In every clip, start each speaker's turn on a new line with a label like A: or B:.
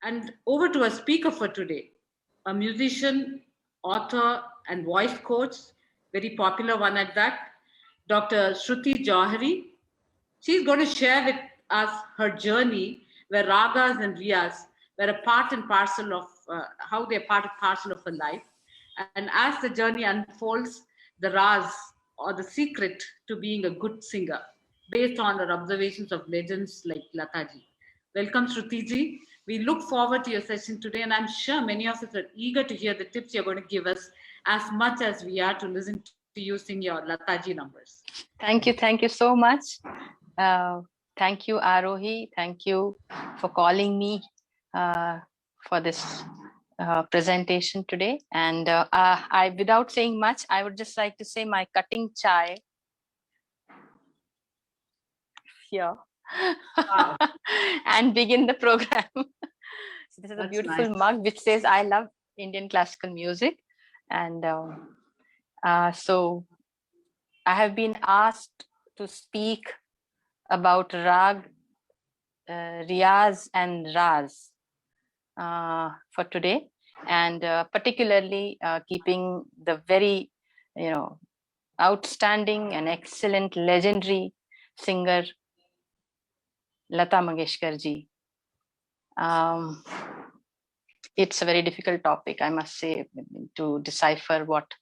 A: And over to our speaker for today, a musician, author, and voice coach, very popular one at that, Dr. Shruti Jauhari. She's going to share with us her journey where ragas and riyas were a part and parcel of how they're part and parcel of her life. And as the journey unfolds, the raz or the secret to being a good singer based on her observations of legends like Lataji. Welcome, Shruti. We look forward to your session today, and I'm sure many of us are eager to hear the tips you're going to give us as much as we are to listen to you sing your Lataji numbers.
B: Thank you so much. Thank you, Arohi. Thank you for calling me for this presentation today. And without saying much, I would just like to say my cutting chai here. Wow. And begin the program. So this is a beautiful mug which says I love Indian classical music. And so I have been asked to speak about rag, riyaz and raz for today, and particularly keeping the very outstanding and excellent legendary singer Lata Mangeshkar ji. It's a very difficult topic, I must say, to decipher what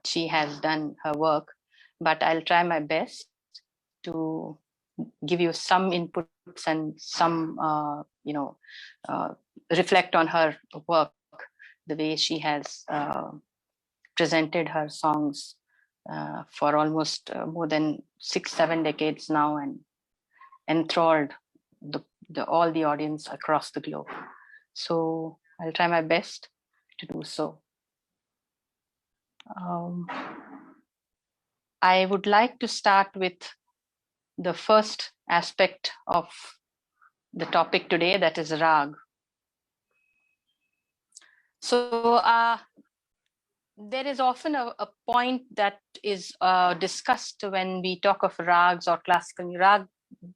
B: she has done, her work, but I'll try my best to give you some inputs and some reflect on her work, the way she has presented her songs for almost more than 6-7 decades now, and enthralled all the audience across the globe. So I'll try my best to do so. I would like to start with the first aspect of the topic today, that is rag. So there is often a point that is discussed when we talk of rags or classical. Rag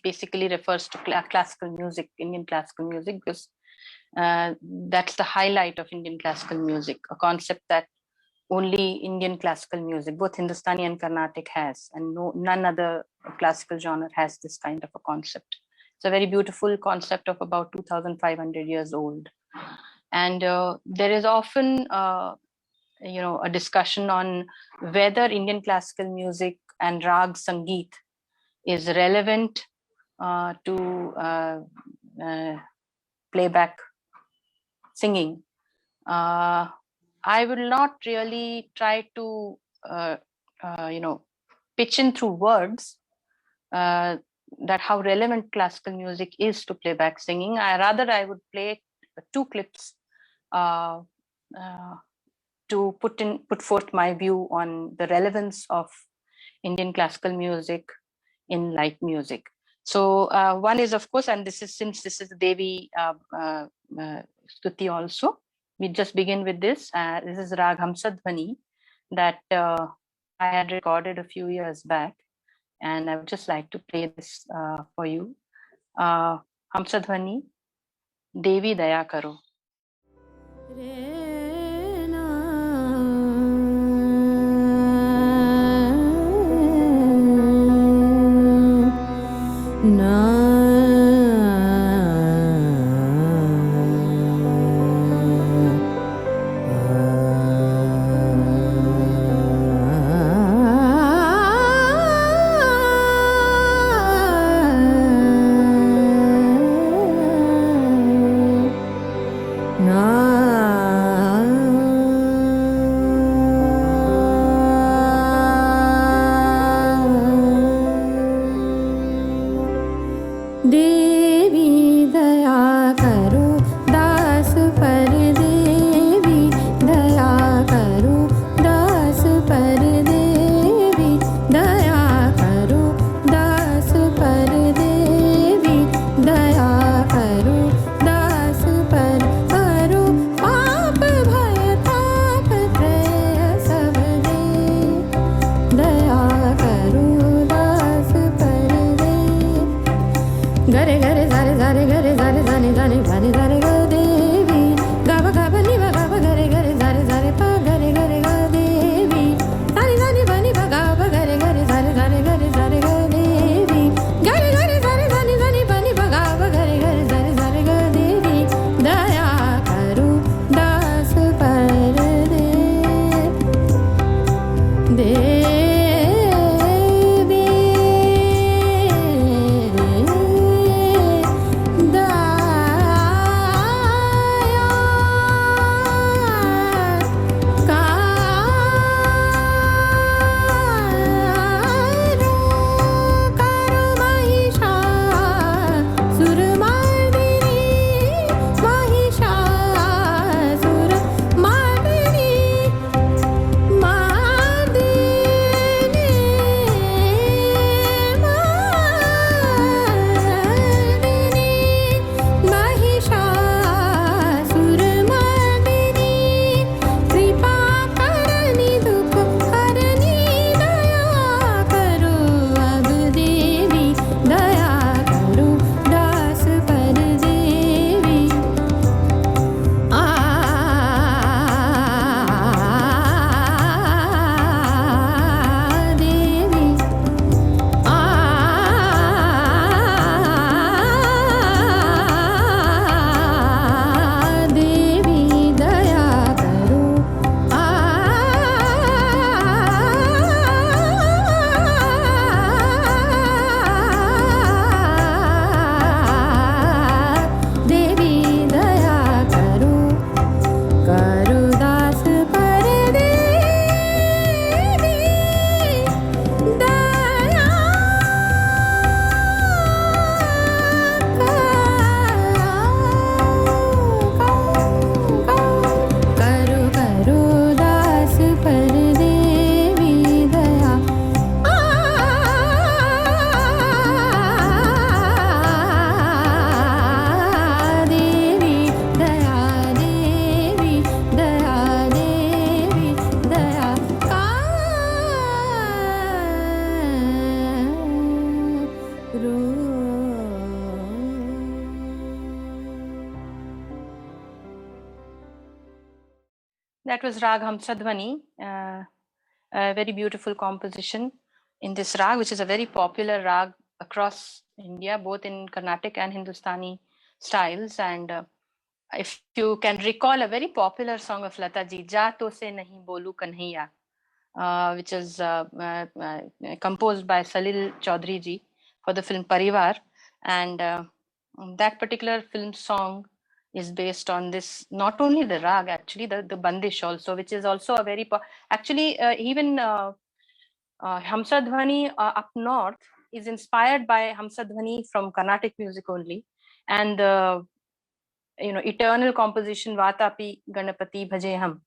B: basically refers to classical music, Indian classical music, because that's the highlight of Indian classical music, a concept that only Indian classical music, both Hindustani and Carnatic, has, and none other classical genre has this kind of a concept. It's a very beautiful concept of about 2,500 years old. And there is often a discussion on whether Indian classical music and rag sangeet is relevant to playback singing. I will not really try to pitch in through words that how relevant classical music is to playback singing. Rather, I would play 2 clips to put forth my view on the relevance of Indian classical music in light music. So one is, of course, and since this is Devi Stuti also, we just begin with this. This is Rag Hamsadhvani that I had recorded a few years back, and I would just like to play this for you. Hamsadhvani, Devi Daya Karo.
C: दया करो दास पर करो
B: That was Rag Hamsadhvani, a very beautiful composition in this rag, which is a very popular rag across India, both in Carnatic and Hindustani styles. And if you can recall a very popular song of Lata ji, Ja To Se Nahi Bolu Kanhaiya, which is composed by Salil Chaudhary ji for the film Parivar. And that particular film song is based on this, not only the rag, actually, the bandish also, which is also a very, actually, even Hamsadhvani up north is inspired by Hamsadhvani from Carnatic music only. And the eternal composition Vatapi Ganapati Bhajeham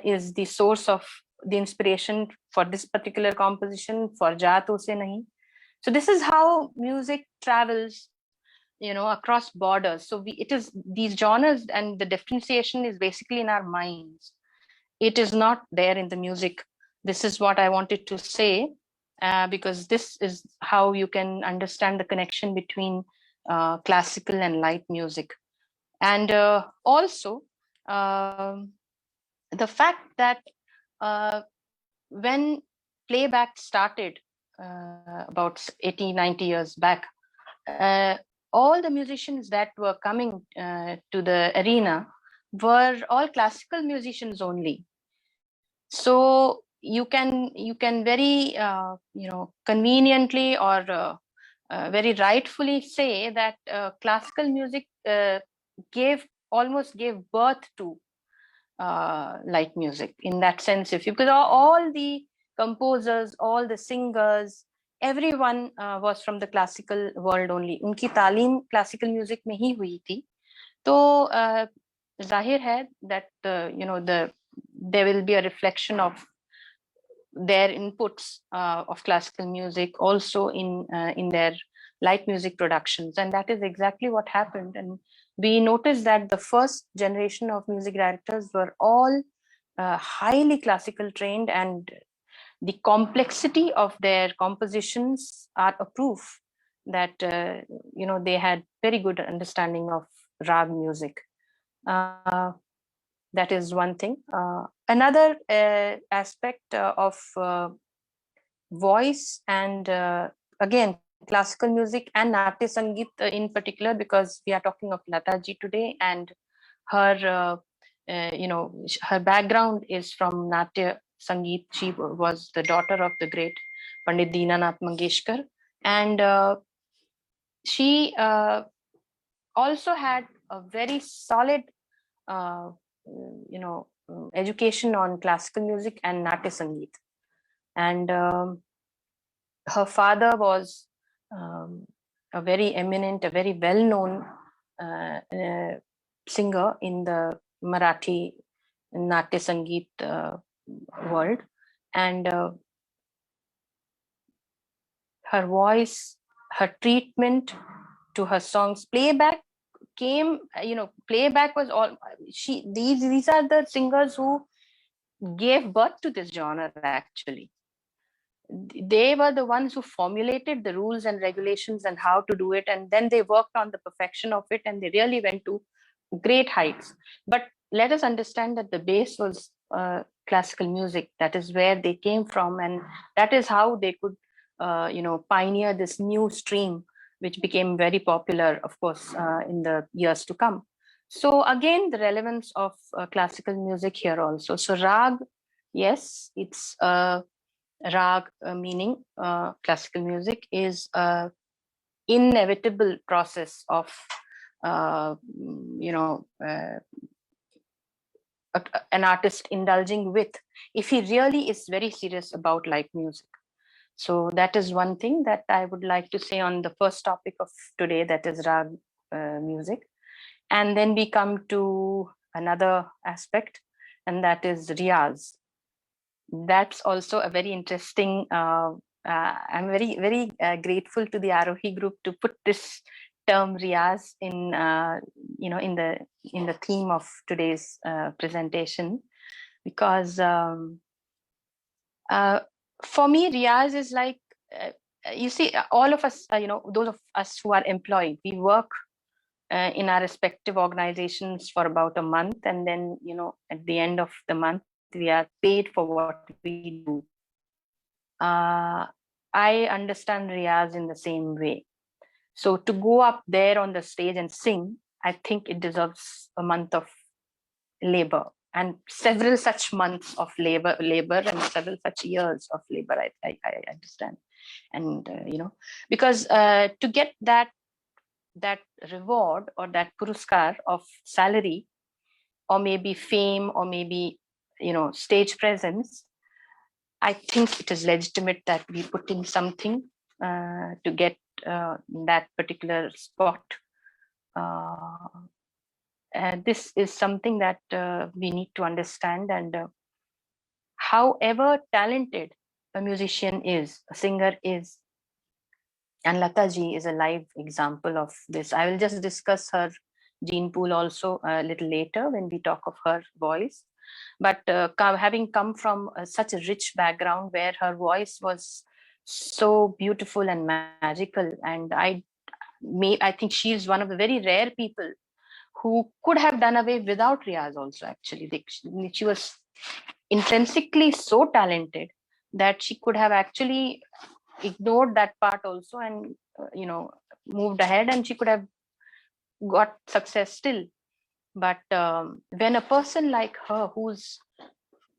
B: is the source of the inspiration for this particular composition for Ja To Se Nahi. So this is how music travels, across borders. So it is these genres, and the differentiation is basically in our minds. It is not there in the music. This is what I wanted to say, because this is how you can understand the connection between classical and light music. And also, the fact that when playback started about 80, 90 years back, all the musicians that were coming to the arena were all classical musicians only. So you can very conveniently or very rightfully say that classical music almost gave birth to light music in that sense. If you, because all the composers, all the singers, everyone was from the classical world only. उनकी तालीम classical music में ही हुई थी. तो जाहिर है that there will be a reflection of their inputs of classical music also in their light music productions, and that is exactly what happened. And we noticed that the first generation of music directors were all highly classical trained, and the complexity of their compositions are a proof that they had very good understanding of rag music. That is one thing. Another aspect of voice and again classical music and Natya Sangeet in particular, because we are talking of Lata ji today, and her her background is from Natya Sangeet. She was the daughter of the great Pandit Lata Mangeshkar, and she also had a very solid education on classical music and Natya Sangeet. And her father was a very eminent, a very well-known singer in the Marathi Natya Sangeet world. And her voice, her treatment to her songs, playback was all these are the singers who gave birth to this genre. Actually, they were the ones who formulated the rules and regulations and how to do it, and then they worked on the perfection of it, and they really went to great heights. But let us understand that the base was classical music. That is where they came from, and that is how they could pioneer this new stream, which became very popular, of course, in the years to come. So again, the relevance of classical music here also. So rag, yes, it's rag meaning classical music is a inevitable process of an artist indulging with, if he really is very serious about light music. So that is one thing that I would like to say on the first topic of today, that is rag music. And then we come to another aspect, and that is riyaz. That's also a very interesting. I'm very, very grateful to the Arohi group to put this term riyaz in in the theme of today's presentation, because for me riyaz is like you see, all of us those of us who are employed, we work in our respective organizations for about a month, and then at the end of the month we are paid for what we do. I understand Riyaz in the same way. So to go up there on the stage and sing, I think it deserves a month of labor, and several such months of labor and several such years of labor. I understand. And because to get that reward or that puruskar of salary, or maybe fame, or maybe stage presence, I think it is legitimate that we put in something to get that particular spot. And this is something that we need to understand. And however talented a musician is, a singer is, and Lata ji is a live example of this. I will just discuss her gene pool also a little later when we talk of her voice. But having come from such a rich background where her voice was so beautiful and magical, and I think she is one of the very rare people who could have done away without Riyaz also. Actually, she was intrinsically so talented that she could have actually ignored that part also, and moved ahead, and she could have got success still. But when a person like her, who's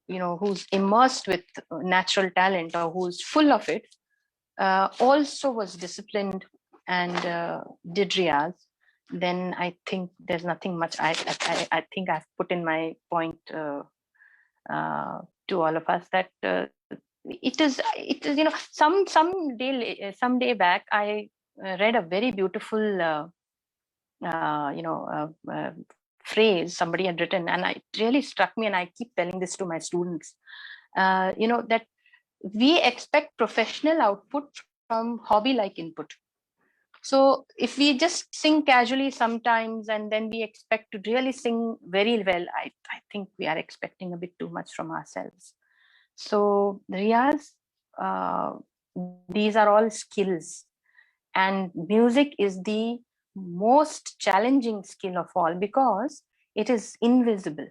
B: immersed with natural talent, or who's full of it, also was disciplined and did Riyaz, then I think there's nothing much. I think I've put in my point to all of us, that it is some day back I read a very beautiful phrase somebody had written, and it really struck me, and I keep telling this to my students, that we expect professional output from hobby like input. So if we just sing casually sometimes and then we expect to really sing very well, I think we are expecting a bit too much from ourselves. So Riyaz, these are all skills, and music is the most challenging skill of all because it is invisible.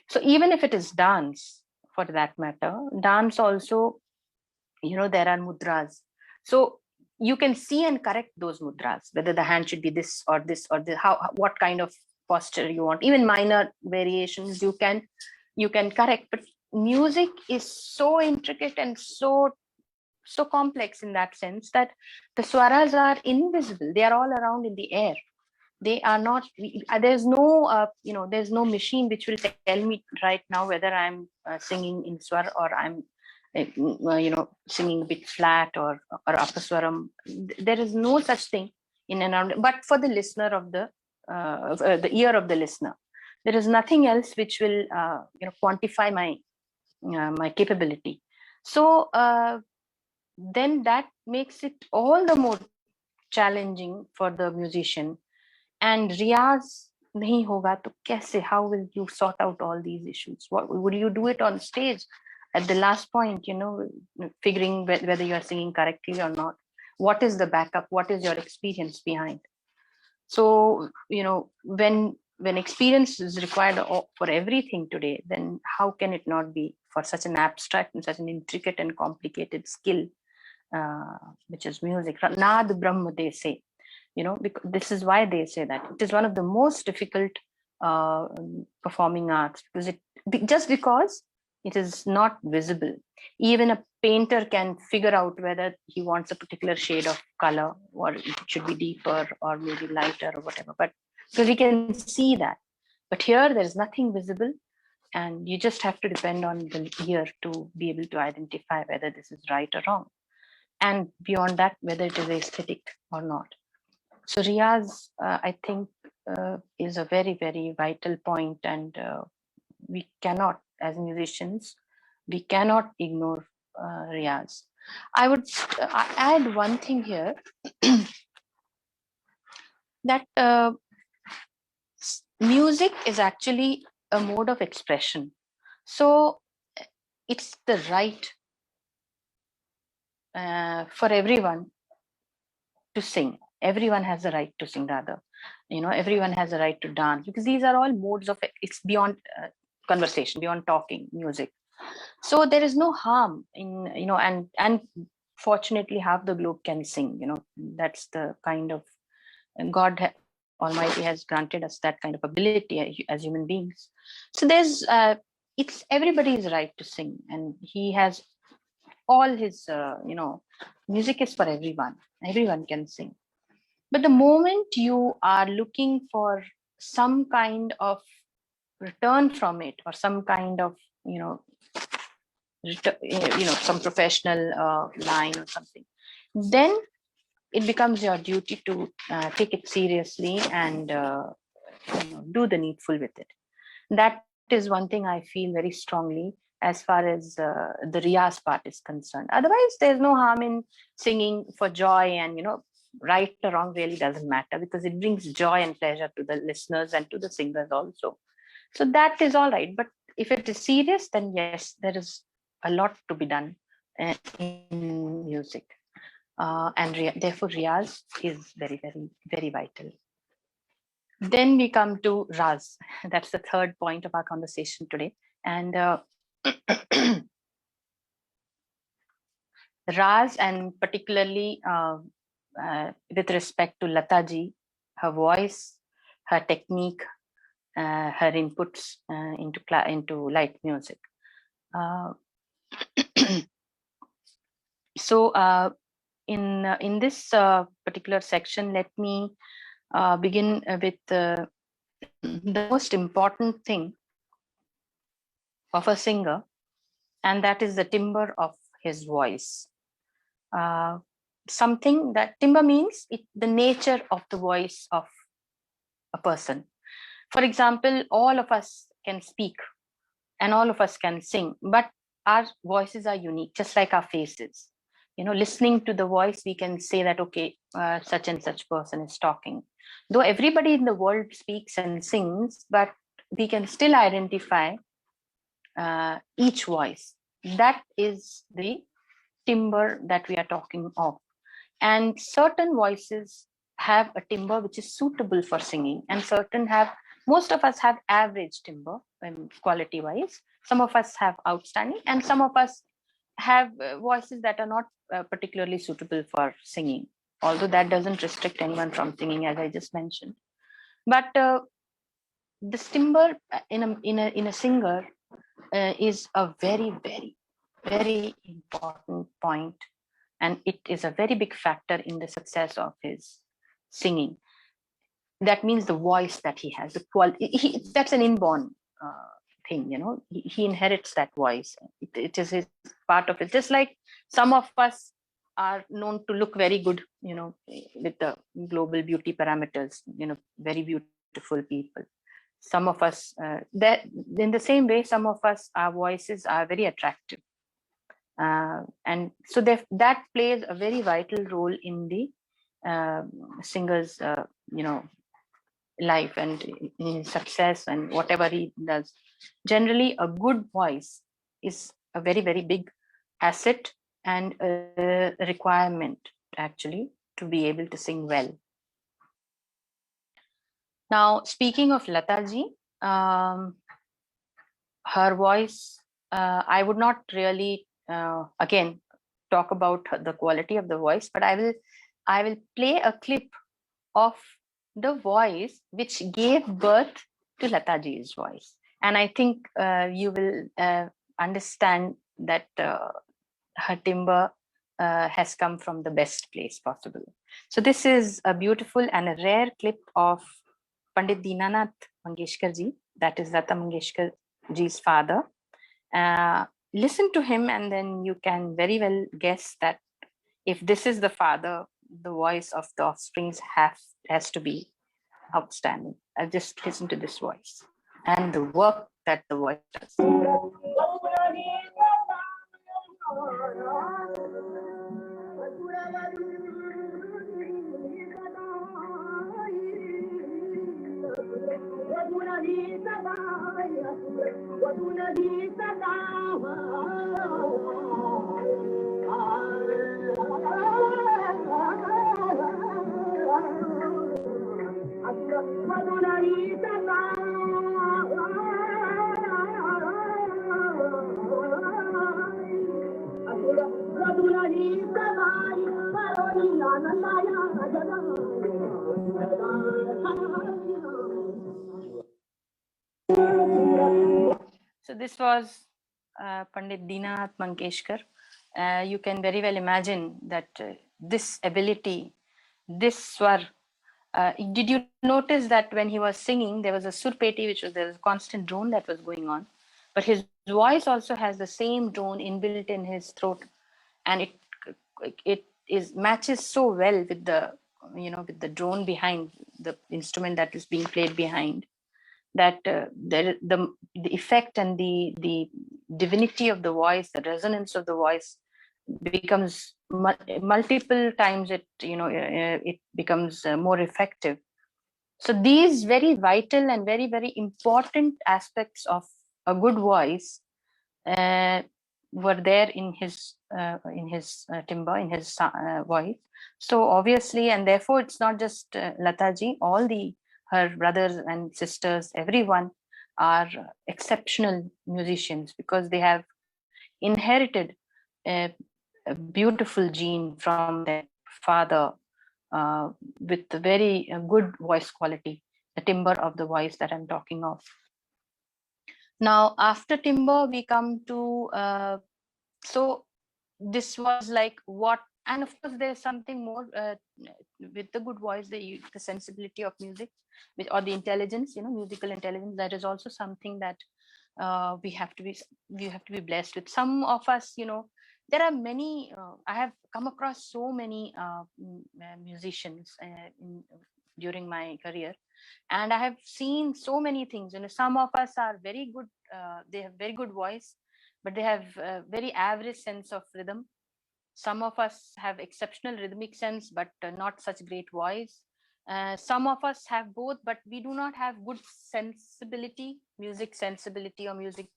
B: So even if it is dance, for that matter, dance also, there are mudras. So you can see and correct those mudras, whether the hand should be this or this or this, what kind of posture you want. Even minor variations you can correct. But music is so intricate and so complex in that sense, that the swaras are invisible. They are all around in the air. They are not. There's no machine which will tell me right now whether I'm singing in swar or I'm singing a bit flat or upper swaram. There is no such thing in and around. But for the listener of the ear of the listener, there is nothing else which will quantify my capability. So then that makes it all the more challenging for the musician. And Riyaz nahi hoga to kaise, how will you sort out all these issues? What would you do it on stage at the last point, figuring whether you are singing correctly or not? What is the backup? What is your experience behind? So when experience is required for everything today, then how can it not be for such an abstract and such an intricate and complicated skill, which is music? Nad Brahma, they say. Because this is why they say that it is one of the most difficult performing arts, because because it is not visible. Even a painter can figure out whether he wants a particular shade of color, or it should be deeper or maybe lighter or whatever, but because we can see that. But here there is nothing visible, and you just have to depend on the ear to be able to identify whether this is right or wrong, and beyond that, whether it is aesthetic or not. So Riyaz, I think, is a very, very vital point, and we cannot, as musicians, we cannot ignore Riyaz. I would add one thing here, that music is actually a mode of expression. So it's the right for everyone to sing. Everyone has the right to sing, rather. everyone has a right to dance, because these are all modes of, it's beyond conversation, beyond talking, music. So there is no harm in, and fortunately half the globe can sing. That's the kind of, God Almighty has granted us that kind of ability as human beings. So there's it's everybody's right to sing, and he has all his music is for everyone. Everyone can sing. But the moment you are looking for some kind of return from it, or some kind of, some professional line or something, then it becomes your duty to take it seriously and do the needful with it. That is one thing I feel very strongly as far as the riyaz part is concerned. Otherwise, there's no harm in singing for joy, and right or wrong really doesn't matter, because it brings joy and pleasure to the listeners and to the singers also. So that is all right. But if it is serious, then yes, there is a lot to be done in music. Therefore, Riyaz is very, very, very vital. Then we come to Raz. That's the third point of our conversation today. And Raz, and particularly with respect to Lata ji, her voice, her technique, her inputs into light music. So in this particular section, let me begin with the most important thing of a singer, and that is the timbre of his voice. Something that timbre means the nature of the voice of a person. For example, all of us can speak and all of us can sing, but our voices are unique, just like our faces. Listening to the voice, we can say that, okay, such and such person is talking. Though everybody in the world speaks and sings, but we can still identify each voice. That is the timbre that we are talking of. And certain voices have a timbre which is suitable for singing, and most of us have average timbre quality wise. Some of us have outstanding, and some of us have voices that are not particularly suitable for singing, although that doesn't restrict anyone from singing, as I just mentioned. But the timbre in a singer is a very, very, very important point, and it is a very big factor in the success of his singing. That means the voice that he has, the quality. That's an inborn thing. He inherits that voice. It is his part of it. Just like some of us are known to look very good, with the global beauty parameters. Very beautiful people. Some of us, that in the same way, some of us, our voices are very attractive. And so that plays a very vital role in the singer's life and in success and whatever he does. Generally, a good voice is a very, very big asset and a requirement, actually, to be able to sing well. Now, speaking of Lataji, her voice, I would not really again talk about the quality of the voice, but I will play a clip of the voice which gave birth to Lataji's voice, and I think you will understand that her timbre has come from the best place possible. So this is a beautiful and a rare clip of Pandit Dinanath Mangeshkar ji, that is Lata Mangeshkar ji's father. Listen to him, and then you can very well guess that if this is the father, the voice of the offsprings has to be outstanding. I'll just listen to this voice and the work that the voice does. So this was Pandit Dinath Mangeshkar. You can very well imagine that this ability, this swar. Did you notice that when he was singing, there was a surpeti, which was there was a constant drone that was going on, but his voice also has the same drone inbuilt in his throat, and it is matches so well with the with the drone behind the instrument that is being played behind, that the effect and the divinity of the voice, the resonance of the voice becomes multiple times, it becomes more effective. So these very vital and very, very important aspects of a good voice uh, were there in his timbre, in his voice. So obviously, and therefore it's not just Lataji, all her brothers and sisters, everyone are exceptional musicians, because they have inherited a beautiful gene from their father, with a very good voice quality, the timbre of the voice that I'm talking of. Now, after timbre, we come to so this was like what, and of course, there's something more with the good voice, the sensibility of music, or the intelligence, musical intelligence. That is also something that we have to be blessed with. Some of us, there are many. I have come across so many musicians during my career, and I have seen so many things. Some of us are very good. They have very good voice, but they have a very average sense of rhythm. Some of us have exceptional rhythmic sense, but not such great voice. Some of us have both, but we do not have good sensibility, music sensibility, or music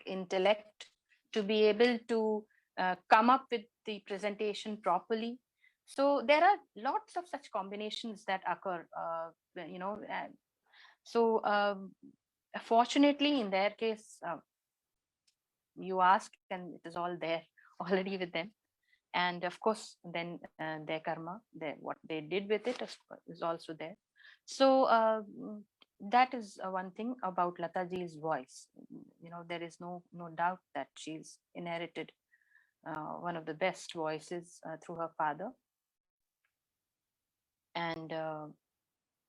B: intellect to be able to come up with the presentation properly. So there are lots of such combinations that occur, so fortunately in their case, you ask and it is all there already with them. And of course then their karma, what they did with it is also there. So that is one thing about Lataji's voice. There is no doubt that she's inherited one of the best voices through her father. And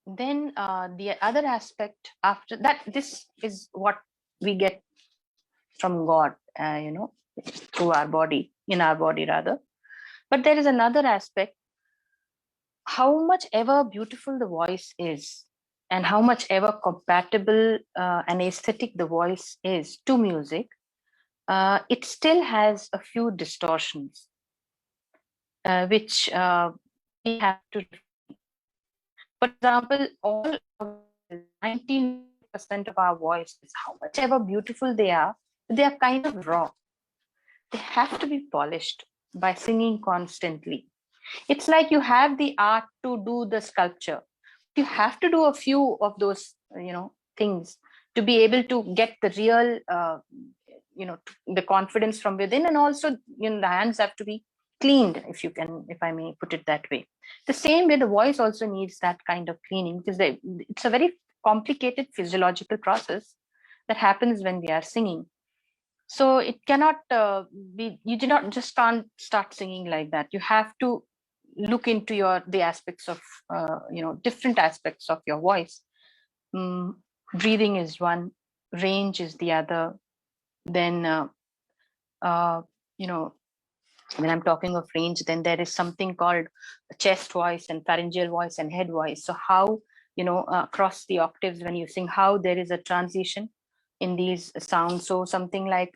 B: then the other aspect after that, this is what we get from God, through our body, in our body rather. But there is another aspect: how much ever beautiful the voice is, and how much ever compatible and aesthetic the voice is to music, it still has a few distortions, which we have to. For example, all 19% of our voices, how much ever beautiful they are kind of raw. They have to be polished by singing constantly. It's like you have the art to do the sculpture. You have to do a few of those, things to be able to get the real, the confidence from within, and also, the hands have to be cleaned, if I may put it that way. The same way, the voice also needs that kind of cleaning, because it's a very complicated physiological process that happens when we are singing. So it cannot be, you do not just can't start singing like that. You have to look into the aspects of different aspects of your voice. Breathing is one, range is the other. Then uh, you know when I'm talking of range, then there is something called chest voice and pharyngeal voice and head voice. So how, across the octaves when you sing, how there is a transition in these sounds. So something like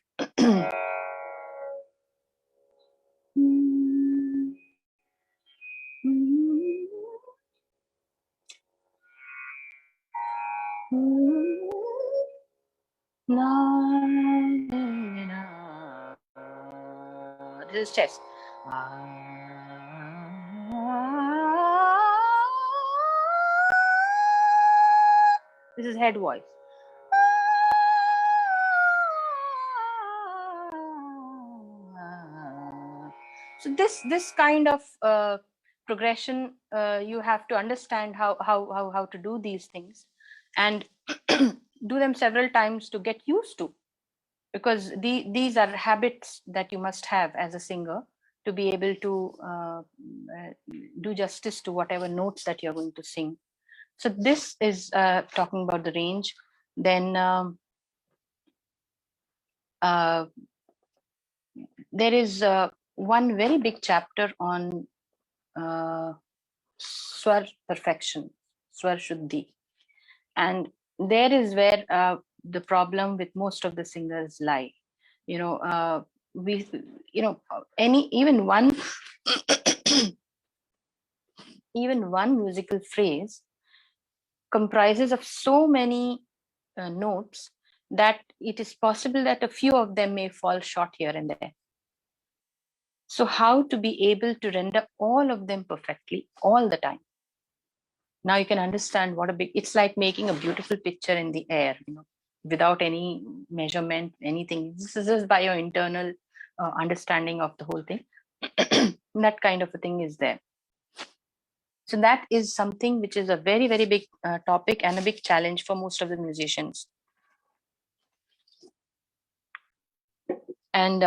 B: this is chest. This is head voice. So this kind of progression, you have to understand how to do these things, and do them several times to get used to, because these are habits that you must have as a singer to be able to do justice to whatever notes that you're going to sing. So this is talking about the range. Then uh, there is one very big chapter on swar perfection, swar shuddhi, and there is where the problem with most of the singers lie. You know, we, you know, any even one even one musical phrase comprises of so many notes that it is possible that a few of them may fall short here and there. So how to be able to render all of them perfectly all the time? Now you can understand what a big, it's like making a beautiful picture in the air, you know, without any measurement, anything. This is just by your internal understanding of the whole thing. That kind of a thing is there. So that is something which is a very, very big topic and a big challenge for most of the musicians. And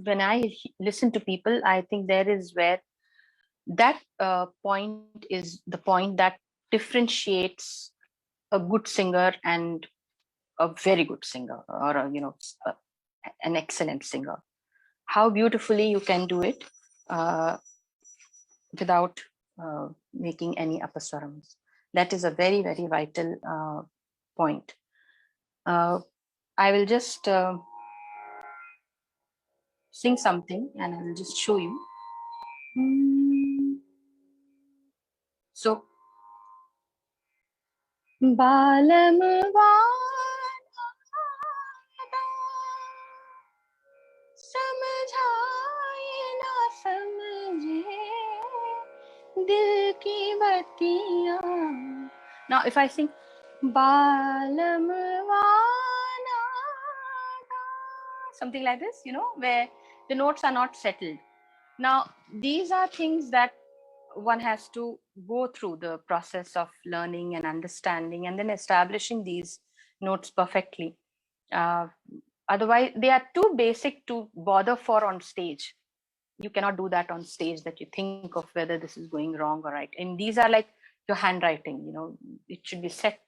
B: when I listen to people, I think there is where that point is the point that differentiates a good singer and a very good singer, or a, you know, an excellent singer. How beautifully you can do it without making any apaswarams. That is a very, very vital point. I will just sing something and I will just show you. So, Balam समझाए ना समझे दिल की बत्तियां. Now if I sing बालम वाना, something like this, you know, where the notes are not settled. Now these are things that one has to go through the process of learning and understanding and then establishing these notes perfectly. Otherwise they are too basic to bother for on stage. You cannot do that on stage, that you think of whether this is going wrong or right. And these are like your handwriting, you know, it should be set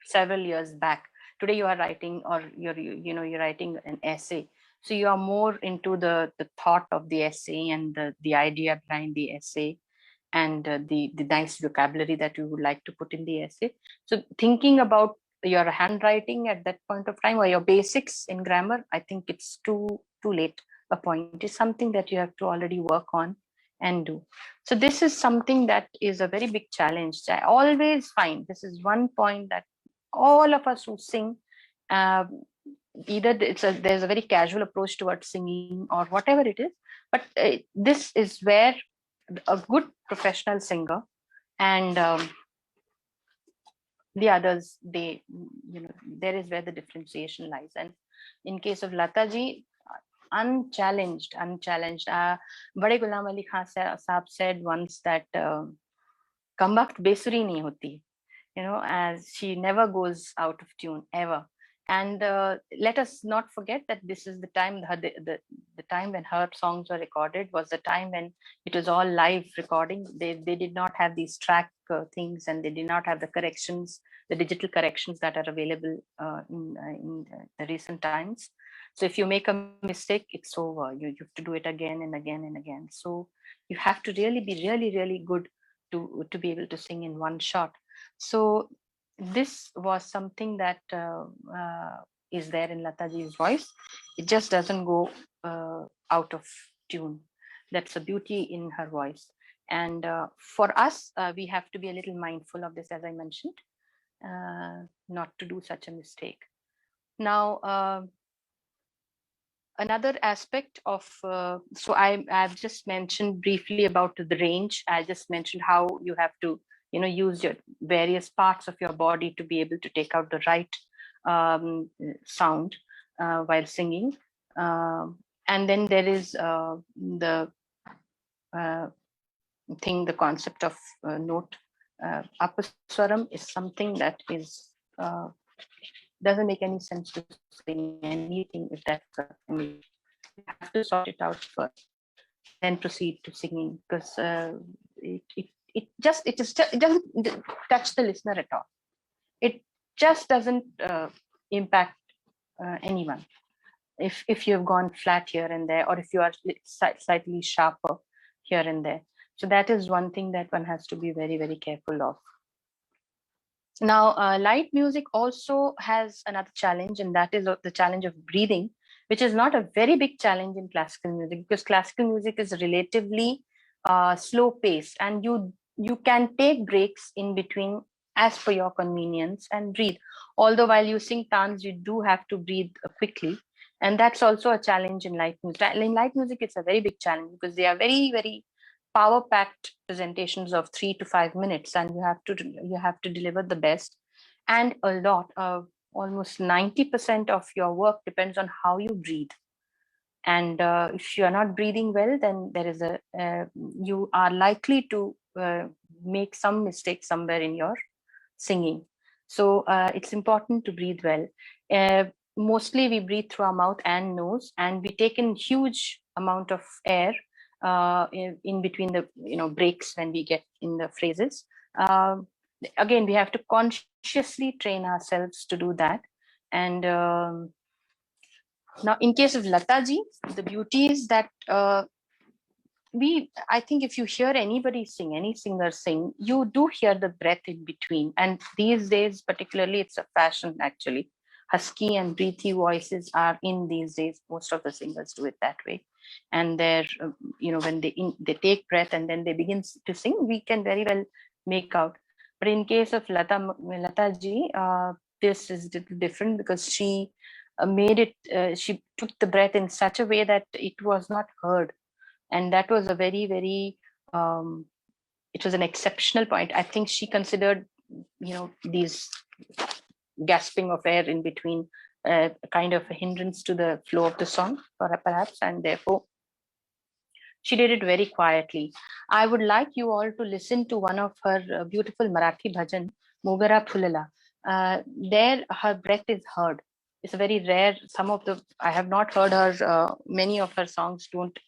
B: several years back. Today you are writing, or you're writing an essay, so you are more into the thought of the essay and the idea behind the essay, and the nice vocabulary that you would like to put in the essay. So thinking about your handwriting at that point of time, or your basics in grammar, I think it's too late a point. Is something that you have to already work on and do. So this is something that is a very big challenge. I always find this is one point that all of us who sing, either there's a very casual approach towards singing or whatever it is, but this is where a good professional singer and the others, they, you know, there is where the differentiation lies. And in case of Lata ji, unchallenged. Bade Ghulam Ali Khan Saab said once that kambakt besuri nahi hoti, you know, as she never goes out of tune ever. And let us not forget that this is the time, the time when her songs were recorded was the time when it was all live recording. They did not have these track things, and they did not have the corrections, the digital corrections that are available in the recent times. So if you make a mistake, it's over. You have to do it again and again and again. So you have to really be really good to be able to sing in one shot. So this was something that is there in Lataji's voice. It just doesn't go out of tune. That's a beauty in her voice. And for us, we have to be a little mindful of this, as I mentioned, not to do such a mistake. Now, another aspect of, so I've just mentioned briefly about the range. I just mentioned how you have to use your various parts of your body to be able to take out the right sound while singing. And then there is the the concept of note apaswaram is something that is doesn't make any sense to sing anything if that's a image. You have to sort it out first, then proceed to singing, because it doesn't touch the listener at all. It just doesn't impact anyone if you have gone flat here and there, or if you are slightly sharper here and there. So that is one thing that one has to be very, very careful of. Now, light music also has another challenge, and that is the challenge of breathing, which is not a very big challenge in classical music, because classical music is relatively slow paced, and you can take breaks in between as per your convenience and breathe. Although while you sing tans, you do have to breathe quickly, and that's also a challenge in light music. In light music, it's a very big challenge because they are very, very power-packed presentations of 3 to 5 minutes, and you have to deliver the best. And a lot of almost 90% of your work depends on how you breathe. And if you are not breathing well, then there is you are likely to make some mistakes somewhere in your singing. So it's important to breathe well. Mostly we breathe through our mouth and nose, and we take in huge amount of air in between the breaks when we get in the phrases. Again, we have to consciously train ourselves to do that. And now in case of Lata ji, the beauty is that I think if you hear anybody sing, any singer sing, you do hear the breath in between. And these days, particularly, it's a fashion actually. Husky and breathy voices are in these days. Most of the singers do it that way. And they're, when they take breath and then they begin to sing, we can very well make out. But in case of Lata ji, this is different because she made it, she took the breath in such a way that it was not heard. And that was a very, very, it was an exceptional point. I think she considered, these gasping of air in between kind of a hindrance to the flow of the song, perhaps, and therefore she did it very quietly. I would like you all to listen to one of her beautiful Marathi bhajan, Mogara Phulala. There, her breath is heard. It's a very rare. I have not heard her. Many of her songs don't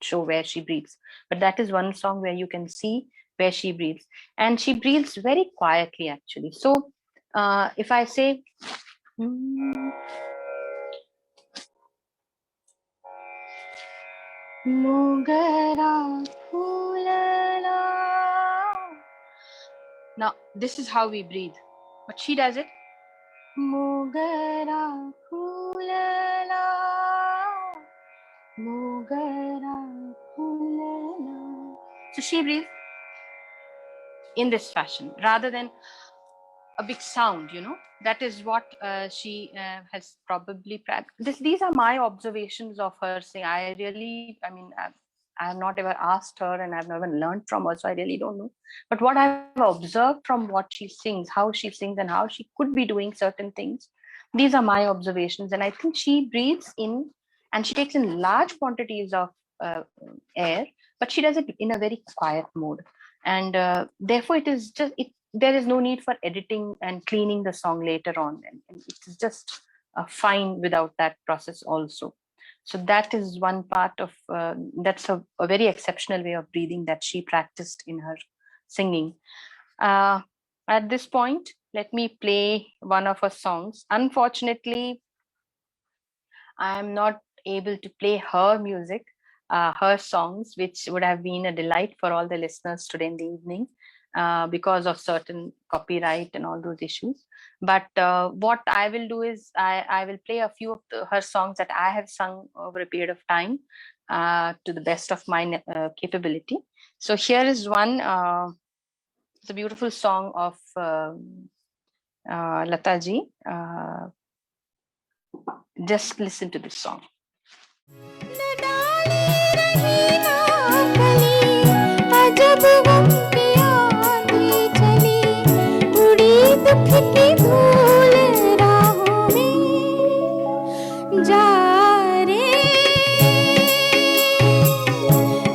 B: show where she breathes, but that is one song where you can see where she breathes, and she breathes very quietly actually. So if I say Mogara Phulala, now this is how we breathe, but she does it Mogara Phulala, Mogara Phulala. So she breathes in this fashion rather than a big sound, that is what she has probably practiced. These are my observations of her saying. I have not ever asked her, and I've never learned from her, so I really don't know. But what I've observed from what she sings, how she sings, and how she could be doing certain things, these are my observations. And I think she breathes in, and she takes in large quantities of air, but she does it in a very quiet mode. And therefore, there is no need for editing and cleaning the song later on, and it's just fine without that process also. So that is one part of that's a very exceptional way of breathing that she practiced in her singing. At this point, let me play one of her songs. Unfortunately, I am not able to play her music, her songs, which would have been a delight for all the listeners today in the evening. Because of certain copyright and all those issues. But what I will do is I will play a few of her songs that I have sung over a period of time to the best of my capability. So here is one. It's a beautiful song of Lata ji. Just listen to this song.
C: फीकी धूल राहों में जा रे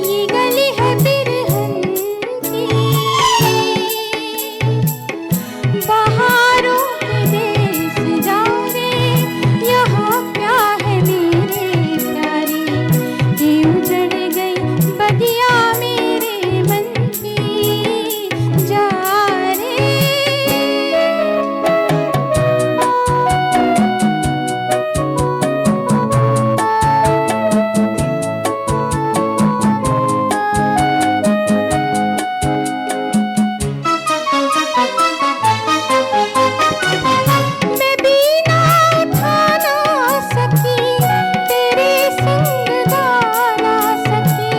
C: ये गली है बिरहन की बहारों के देश जा रे यहाँ क्या है मेरे प्यारे ये उजड़ गई बगिया मेरे मन की जा रे मैं बीना उठा ना सकी तेरे संग गा ना सकी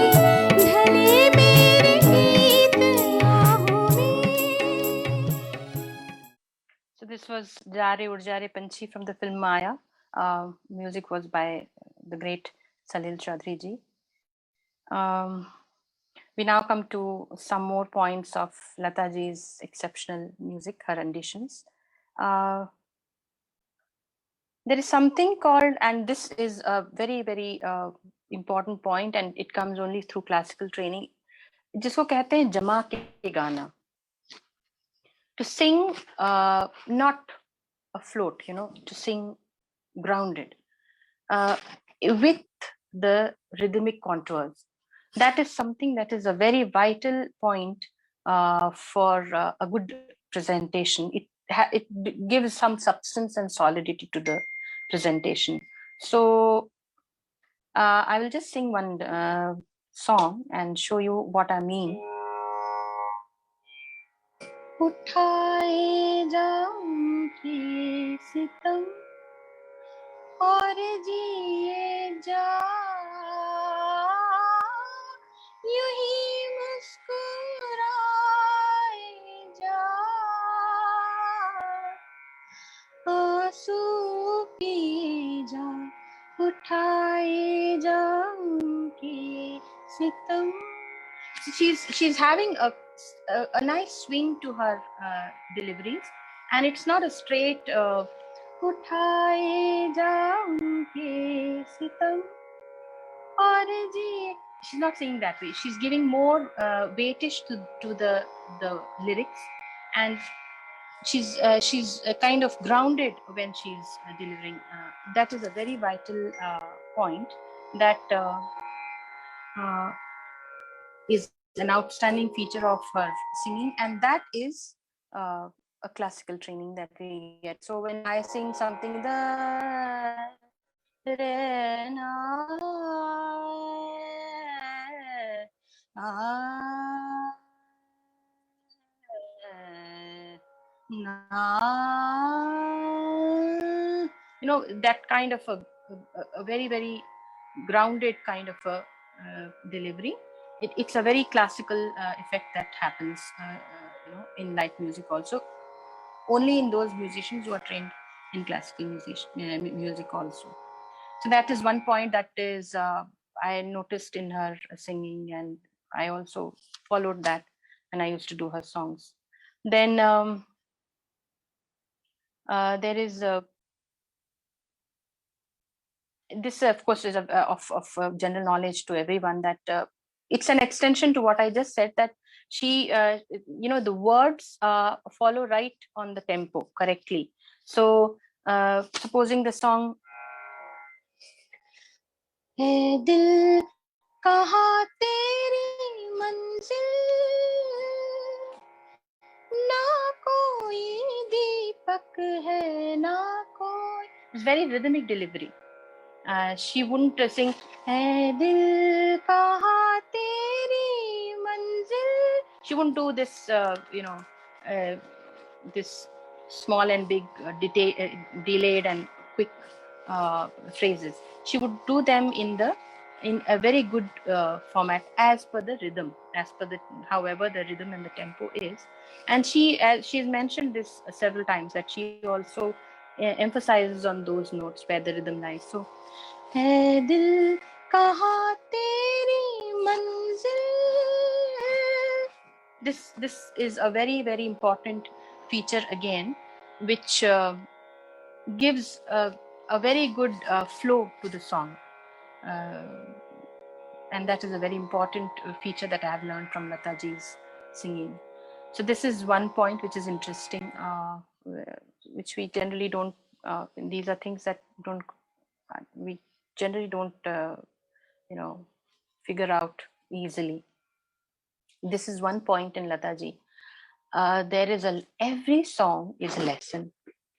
C: ढले मेरे गीत आहों में
B: So this was Jare Urjare Panchi from the film Maya. Music was by the great Salil Chaudhary ji. We now come to some more points of Lata ji's exceptional music, her renditions. There is something called, and this is a very, very important point, and it comes only through classical training, जिसको कहते हैं जमा के गाना. To sing not afloat, to sing grounded with the rhythmic contours. That is something that is a very vital point for a good presentation. It gives some substance and solidity to the presentation. So I will just sing one song and show you what I mean. उठाए जाऊं के सितम और जिए जा यूं ही मुस्कुराए जा आंसू पिए जा उठाए जाऊं के सितम. She's having a nice swing to her deliveries, and it's not a straight उठाए जाऊं के सितम और जी. She's not saying that way. She's giving more weightage to the lyrics, and she's kind of grounded when she's delivering. That is a very vital point that is an outstanding feature of her singing, and that is a classical training that we get. So when I sing something, that kind of a very, very grounded kind of a delivery. It's a very classical effect that happens in light music also, only in those musicians who are trained in classical music also. So that is one point that is I noticed in her singing, and I also followed that when I used to do her songs. Then there is this, of course, is of general knowledge to everyone, that it's an extension to what I just said, that she, the words follow right on the tempo correctly. So supposing the song, "Hey dil kahan teri manzil, na koi deepak hai na koi," it's very rhythmic delivery. She wouldn't sing "Hai dil kahan teri manzil." She wouldn't do this, this small and big, delayed and quick phrases. She would do them in a very good format, as per the rhythm, as per the however the rhythm and the tempo is. And she's mentioned this several times, that she also emphasizes on those notes where the rhythm lies. So, "Hai dil kahan teri manzil." This is a very, very important feature again, which gives a very good flow to the song. Uh, and that is a very important feature that I have learned from Lataji's singing. So this is one point which is interesting, which we generally don't. These are things that we generally don't, figure out easily. This is one point in Lataji. There is every song is a lesson.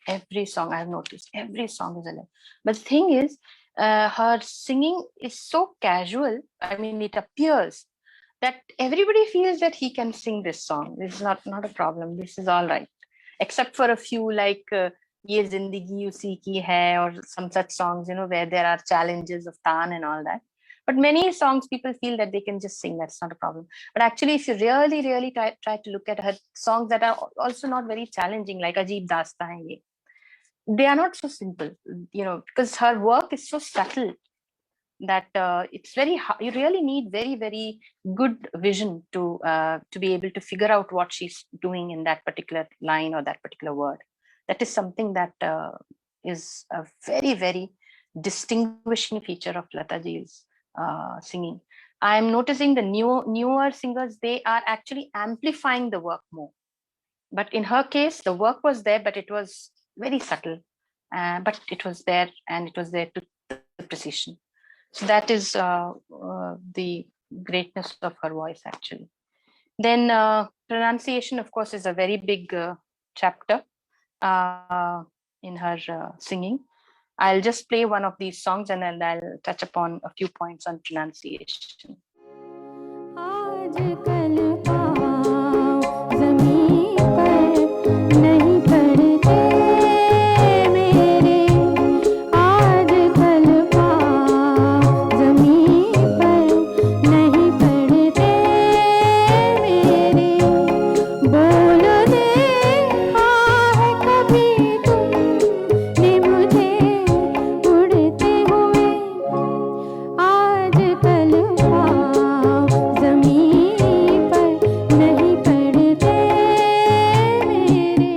B: Every song, I have noticed, every song is a lesson. But the thing is, her singing is so casual. I mean, it appears that everybody feels that he can sing this song. This is not a problem. This is all right, except for a few like "Ye Zindagi Usi Ki Hai" or some such songs, where there are challenges of taan and all that. But many songs, people feel that they can just sing. That's not a problem. But actually, if you really, really try to look at her songs that are also not very challenging, like Ajeeb Daasta Hai Ye, they are not so simple, because her work is so subtle that it's very hard. You really need very, very good vision to be able to figure out what she's doing in that particular line or that particular word. That is something that is a very, very distinguishing feature of Lataji's singing. I'm noticing the newer singers, they are actually amplifying the work more. But in her case, the work was there, but it was very subtle. But it was there, and it was there to the precision. So that is the greatness of her voice, actually. Then pronunciation, of course, is a very big chapter in her singing. I'll just play one of these songs and then I'll touch upon a few points on pronunciation.
C: आजकल पाँव ज़मीं पर नहीं पड़ते मेरे, आजकल पाँव ज़मीं पर नहीं पड़ते मेरे। बोलो देखा है कभी तुमने मुझे उड़ते हुए, आजकल पाँव ज़मीं पर नहीं पड़ते मेरे।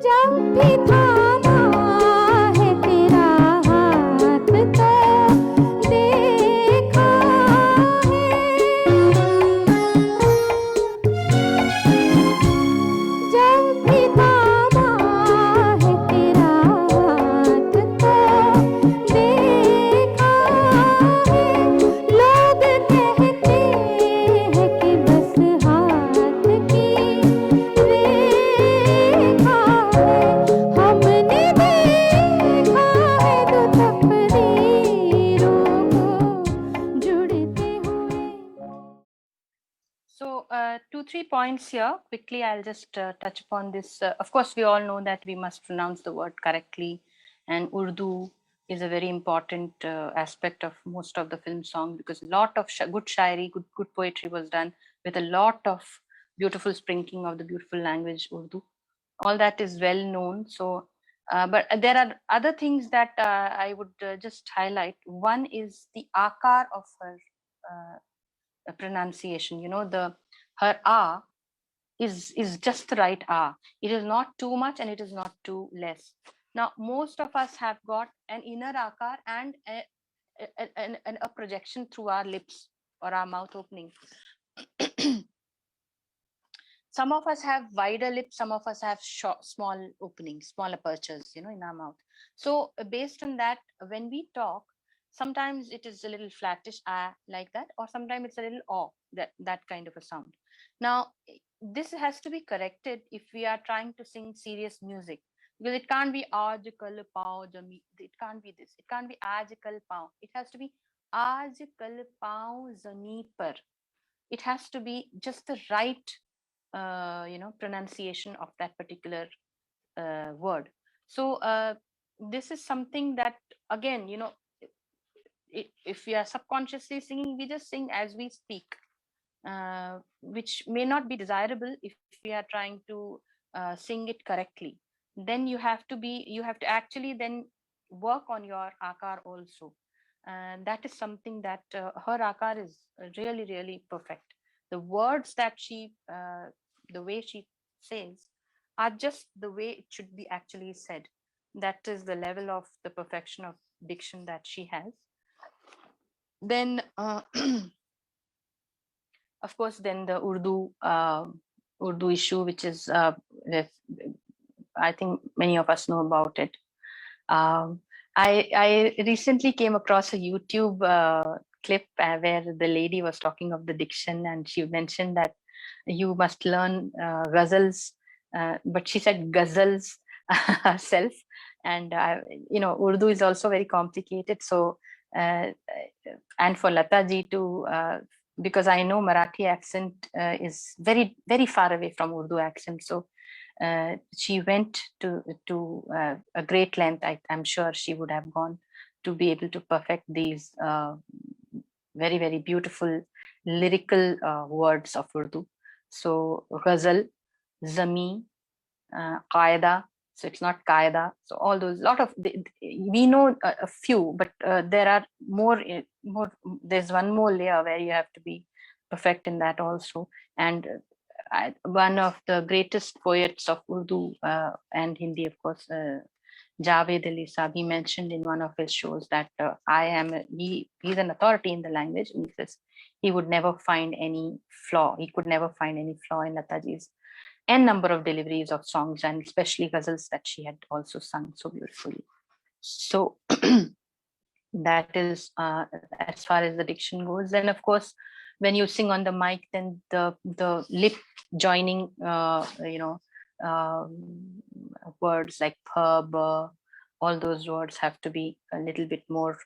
C: जब भी थामा है तेरा हाथ तो देखा है, जब भी थामा है तेरा हाथ तो देखा है। लोग कहते हैं कि बस हाथ की रेखा है, हमने देखा है दो तकदीरों को जुड़ते हुए।
B: So 2-3 points here. Quickly, I'll just touch upon this. Of course, we all know that we must pronounce the word correctly, and Urdu is a very important aspect of most of the film song, because a lot of good shairi, good poetry was done with a lot of beautiful sprinkling of the beautiful language Urdu. All that is well known. So, but there are other things that I would just highlight. One is the akar of her pronunciation. Her a is just the right a. It is not too much and it is not too less. Now, most of us have got an inner akar and a projection through our lips or our mouth opening. Some of us have wider lips, some of us have small openings, small apertures, in our mouth. So based on that, when we talk, sometimes it is a little flattish, like that, or sometimes it's a little that kind of a sound. Now, this has to be corrected if we are trying to sing serious music, because it can't be aajkal pao jami. It can't be this. It can't be aajkal pao. It has to be aajkal pao zami par. it has to be just the right pronunciation of that particular word. So this is something that, again, if we are subconsciously singing, we just sing as we speak, which may not be desirable if we are trying to sing it correctly. Then you have to actually then work on your akar also, and that is something that her akar is really, really perfect. The words that the way she says are just the way it should be actually said. That is the level of the perfection of diction that she has. Then of course, then the Urdu issue, which is I think many of us know about it. I recently came across a YouTube clip where the lady was talking of the diction, and she mentioned that you must learn ghazals, but she said ghazals herself. And Urdu is also very complicated. So and for Lata ji to because I know Marathi accent is very, very far away from Urdu accent. So she went to a great length. I'm sure she would have gone to be able to perfect these very, very beautiful lyrical words of Urdu. So ghazal, zami, qaida. So it's not qaida. So all those, we know a few, but there are more. There's one more layer where you have to be perfect in that also. And one of the greatest poets of Urdu and Hindi, of course, Javed Ali Saab, he mentioned in one of his shows that he's an authority in the language. And he says he would never find any flaw. He could never find any flaw in Lataji's n number of deliveries of songs, and especially ghazals that she had also sung so beautifully. So that is as far as the diction goes. Then of course, when you sing on the mic, then the lip joining words like pub, all those words have to be a little bit more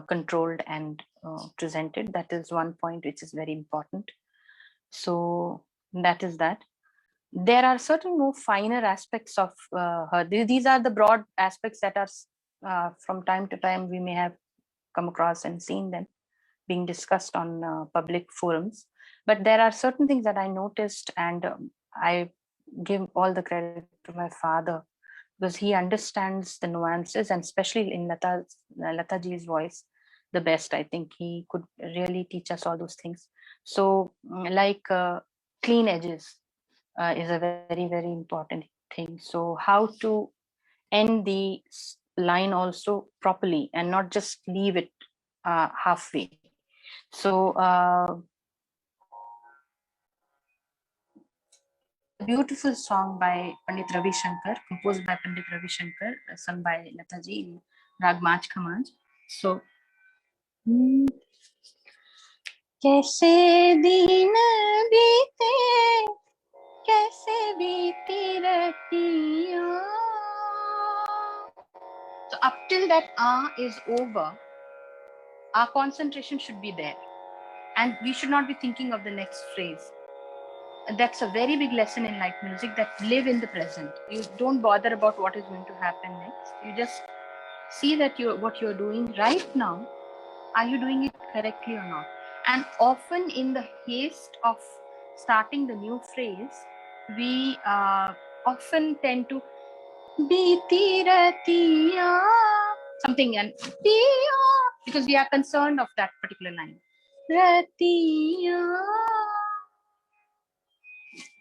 B: controlled and presented. That is one point which is very important. So that is that. There are certain more finer aspects of her. These are the broad aspects that are from time to time we may have come across and seen them being discussed on public forums. But there are certain things that I noticed, and I give all the credit to my father, because he understands the nuances, and especially in Lata ji's voice the best. I think he could really teach us all those things. So like clean edges is a very, very important thing. So how to end the line also properly and not just leave it halfway. So a beautiful song by Pandit Ravi Shankar, composed by Pandit Ravi Shankar, sung by Lata ji in Rag Manj Khamanj. So कैसे दिन बीते, कैसे बीती रतियां. So up till that is over, our concentration should be there, and we should not be thinking of the next phrase. That's a very big lesson in light music, that live in the present. You don't bother about what is going to happen next. You just see that what you're doing right now, are you doing it correctly or not? And often in the haste of starting the new phrase, we often tend to Biti ratiya, something, and because we are concerned of that particular line. Ratiya,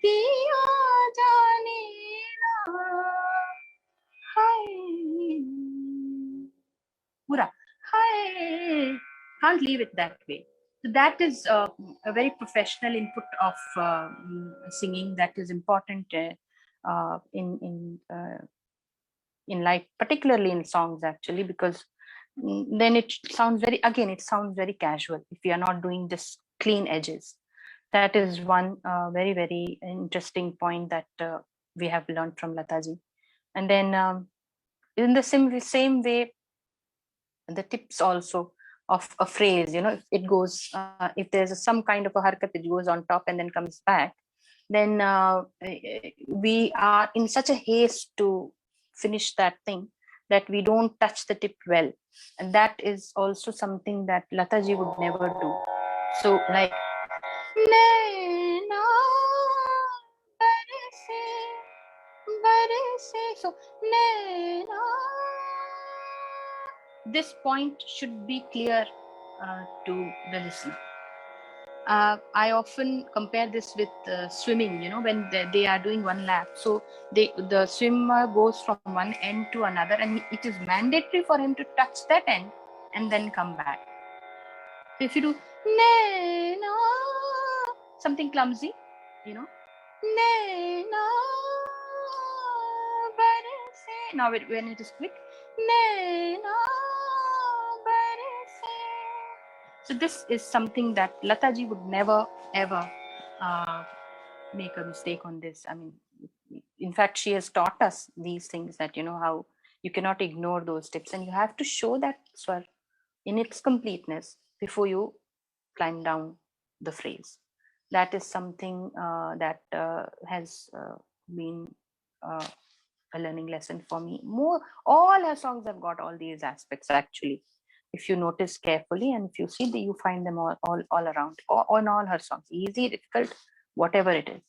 B: diya jane na, hai, pura, hai. Can't leave it that way. So that is a very professional input of singing that is important in life, particularly in songs, actually, because then it sounds very casual if we are not doing this clean edges. That is one very, very interesting point that we have learned from Lataji. And then in the same way, the tips also of a phrase, if it goes, if there's some kind of a harkat which goes on top and then comes back, then we are in such a haste to finish that thing that we don't touch the tip well. And that is also something that Lata ji would never do. So like, Naina barse, barse. So Naina, this point should be clear to the listener. I often compare this with swimming, when they are doing one lap. So the swimmer goes from one end to another, and it is mandatory for him to touch that end and then come back. So if you do something clumsy, now when it is quick, so this is something that Lata ji would never ever make a mistake on this. I mean, in fact, she has taught us these things, that how you cannot ignore those tips, and you have to show that swar in its completeness before you climb down the phrase. That is something that has been a learning lesson for me. All her songs have got all these aspects, actually. If you notice carefully, and if you see, you find them all around, on all her songs, easy, difficult, whatever it is.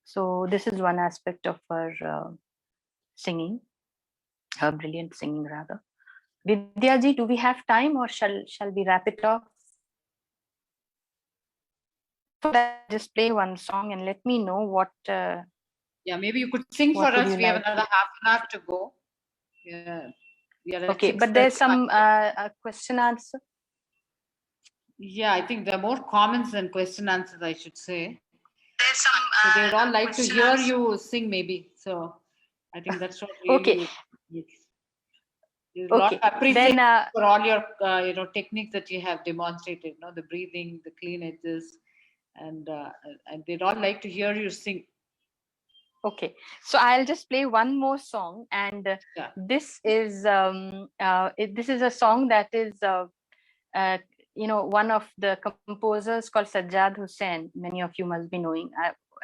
B: So this is one aspect of her singing, her brilliant singing rather. Vidya ji, do we have time, or shall we wrap it off? For that, just play one song and let me know what.
A: Yeah, maybe you could sing for us. We have another half an hour to go. Yeah.
B: Okay, but there's some question answer.
A: Yeah, I think there are more comments than question answers, I should say. So they'd all like to hear you sing, maybe. So I think that's what really.
B: Okay.
A: There's a lot of appreciation for all your techniques that you have demonstrated. The breathing, the clean edges, and they'd all like to hear you sing.
B: Okay, so I'll just play one more song, and this is a song that is one of the composers called Sajjad Hussain. Many of you must be knowing.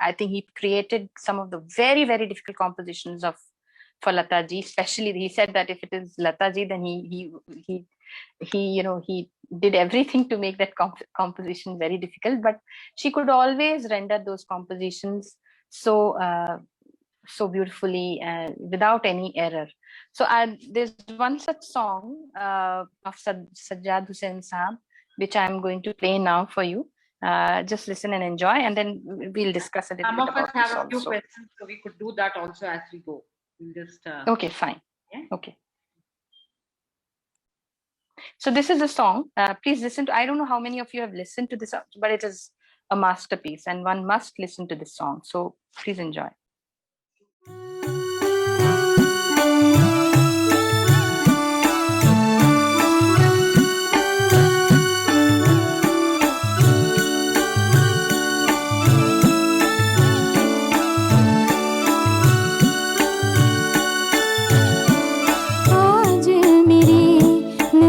B: I think he created some of the very, very difficult compositions for Lata ji. Especially, he said that if it is Lata ji, then he did everything to make that composition very difficult. But she could always render those compositions so beautifully, without any error. So there's one such song of Sajjad Hussain Sahab, which I'm going to play now for you. Just listen and enjoy, and then we'll discuss a little bit about this.
A: Some of us have a few questions, so we could do that also as we go. We'll just.
B: Okay, fine.
A: Yeah?
B: Okay. So this is a song. Please listen to. I don't know how many of you have listened to this, but it is a masterpiece, and one must listen to this song. So please enjoy.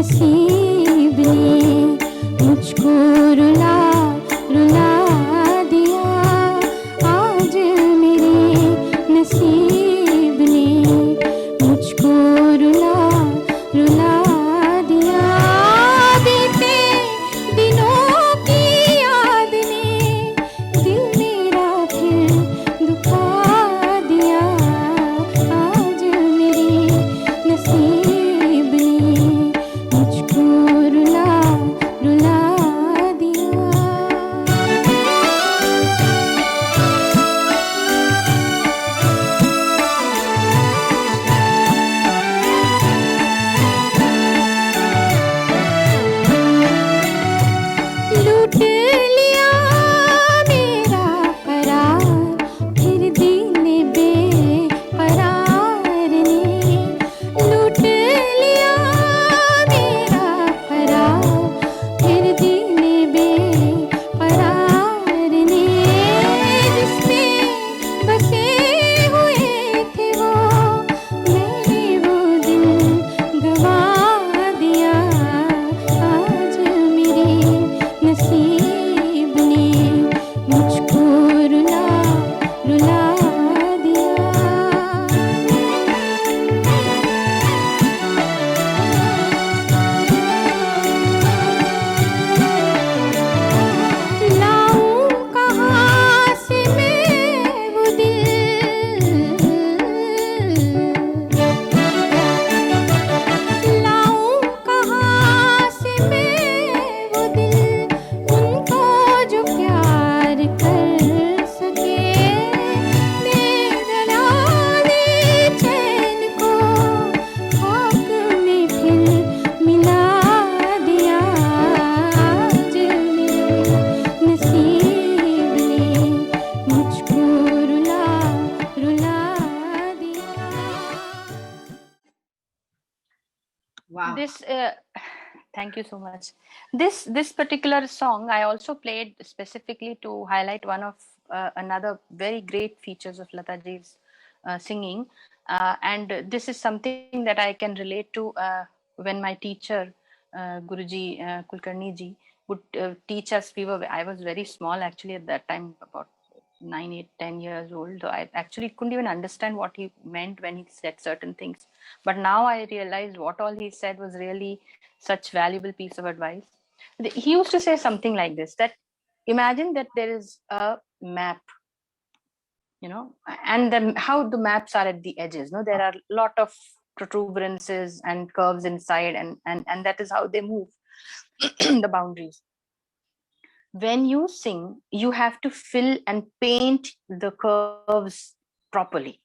C: नसीब ने मुझको रुला रुला दिया, आज मेरे
B: This thank you so much. This particular song I also played specifically to highlight one of another very great features of Lataji's singing, and this is something that I can relate to when my teacher Guruji Kulkarni ji would teach us. I was very small actually at that time, about 9, 8, 10 years old. So I actually couldn't even understand what he meant when he said certain things. But now I realize what all he said was really such valuable piece of advice. He used to say something like this, that imagine that there is a map, and then how the maps are at the edges. No, there are a lot of protuberances and curves inside, and that is how they move the boundaries. When you sing, you have to fill and paint the curves properly.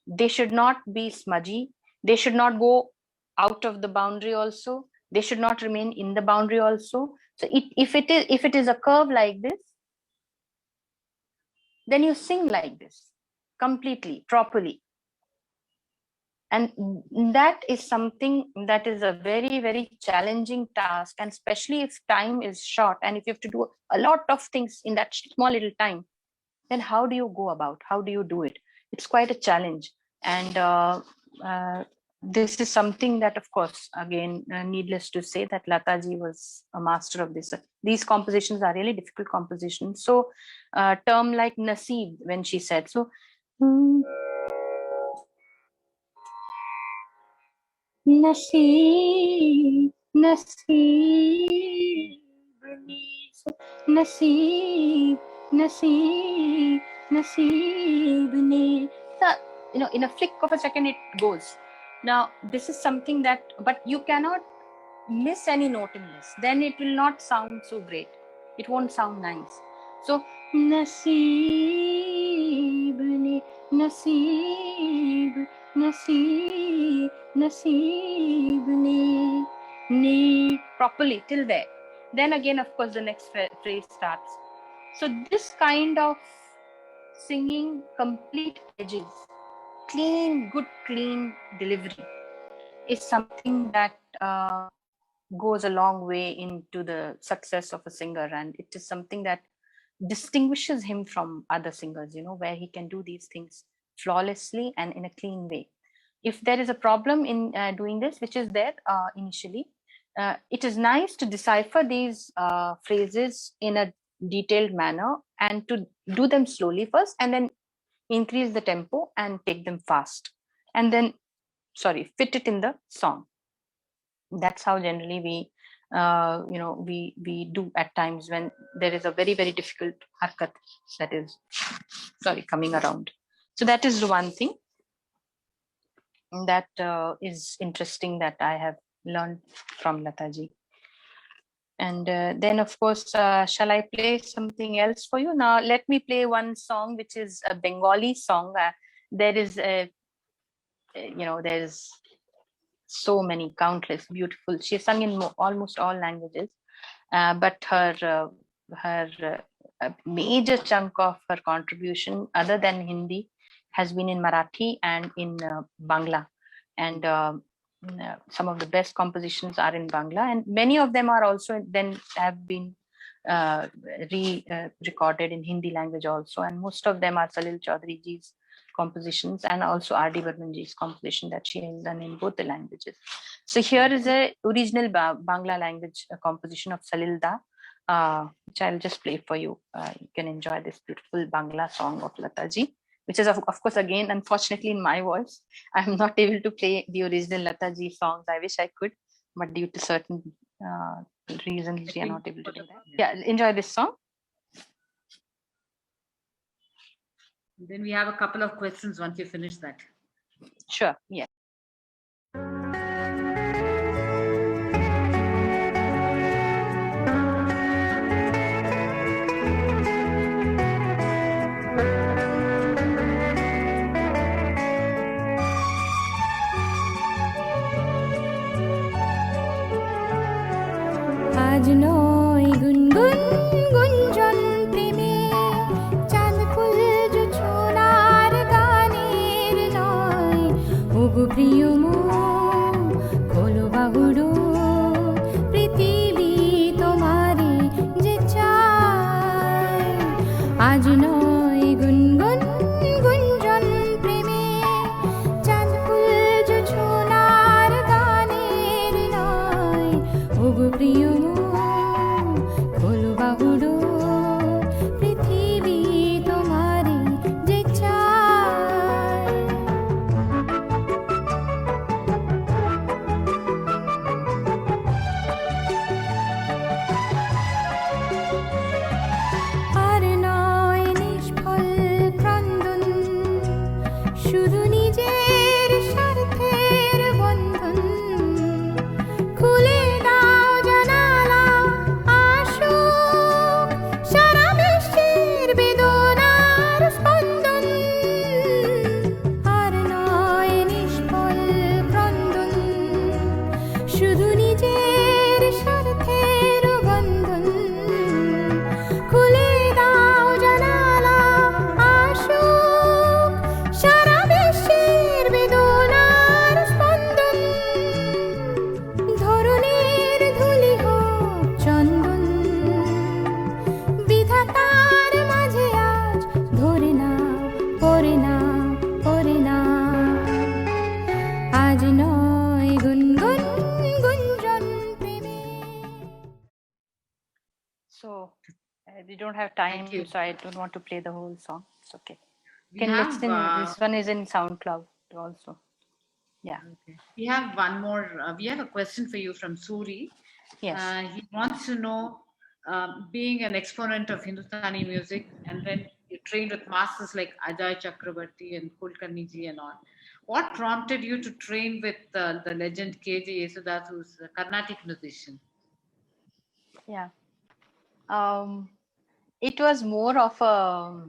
B: They should not be smudgy. They should not go out of the boundary also. They should not remain in the boundary also. So if it is a curve like this, then you sing like this completely, properly. And that is something that is a very, very challenging task. And especially if time is short and if you have to do a lot of things in that small little time, then how do you go about? How do you do it? It's quite a challenge. And this is something that, of course, again, needless to say, that Lataji was a master of this. These compositions are really difficult compositions. So term like Naseeb, when she said, so, Naseeb, Naseeb, Naseeb, Naseeb, Naseeb ne. In a flick of a second, it goes. Now, this is something that, but you cannot miss any note in this. Then it will not sound so great. It won't sound nice. So, Naseeb ne, Naseeb, Naseeb, Naseeb ne, properly till there. Then again, of course, the next phrase starts. So this kind of singing, complete edges, good clean delivery is something that goes a long way into the success of a singer, and it is something that distinguishes him from other singers, where he can do these things flawlessly and in a clean way. If there is a problem in doing this, which is there initially, it is nice to decipher these phrases in a detailed manner and to do them slowly first, and then increase the tempo and take them fast, and then fit it in the song. That's how generally we do at times when there is a very, very difficult harkat that is coming around. So that is the one thing that is interesting that I have learned from Lataji. And then, of course, shall I play something else for you? Now, let me play one song, which is a Bengali song. There is there's so many, countless, beautiful. She sung in almost all languages, but her major chunk of her contribution, other than Hindi, has been in Marathi and in Bangla. And some of the best compositions are in Bangla, and many of them are also then have been recorded in Hindi language also. And most of them are Salil Chaudhary ji's compositions, and also R.D. Burman ji's composition that she has done in both the languages. So here is a original Bangla language composition of Salil Da, which I'll just play for you. You can enjoy this beautiful Bangla song of Lataji, which is of course again, unfortunately, in my voice. I'm not able to play the original Lataji songs. I wish I could, but due to certain reasons, we are not able to do that. Yeah, enjoy this song.
A: Then we have a couple of questions once you finish that.
B: Sure, yeah.
C: আজ নয় গুনগুন গুঞ্জন প্রেমে চাঁদ ফুল জোছনার গানের নয় ওগো
B: We don't have time,
A: Thank you.
B: so I don't want to play the whole song. It's okay.
A: We
B: You can
A: have
B: listen. This one is in SoundCloud also. Yeah.
A: okay. We have one more. We have a question for you from Suri.
B: Yes.
A: He wants to know, being an exponent of Hindustani music, and then you trained with masters like Ajay Chakrabarti and Kulkarni ji and all. What prompted you to train with the legend K.J. Yesudas, who's a Carnatic musician?
B: Yeah. It was more of a,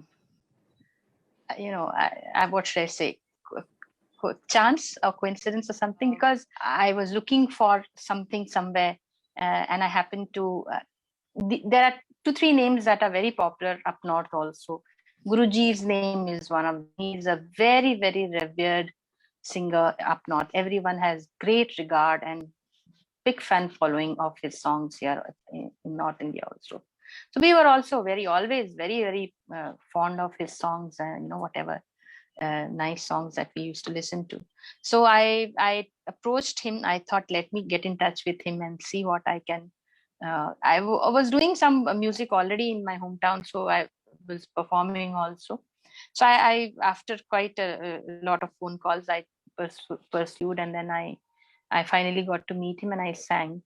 B: what should I say, chance or coincidence or something, because I was looking for something somewhere, and I happened to. There are 2-3 names that are very popular up north also. Guruji's name is one of them. He's a very, very revered singer up north. Everyone has great regard and big fan following of his songs here in North India also. So we were also always very, very fond of his songs, and whatever nice songs that we used to listen to. So I approached him. I thought, let me get in touch with him and see what I can. I was doing some music already in my hometown, so I was performing also. So I after quite a lot of phone calls, I pursued, and then I finally got to meet him and I sang.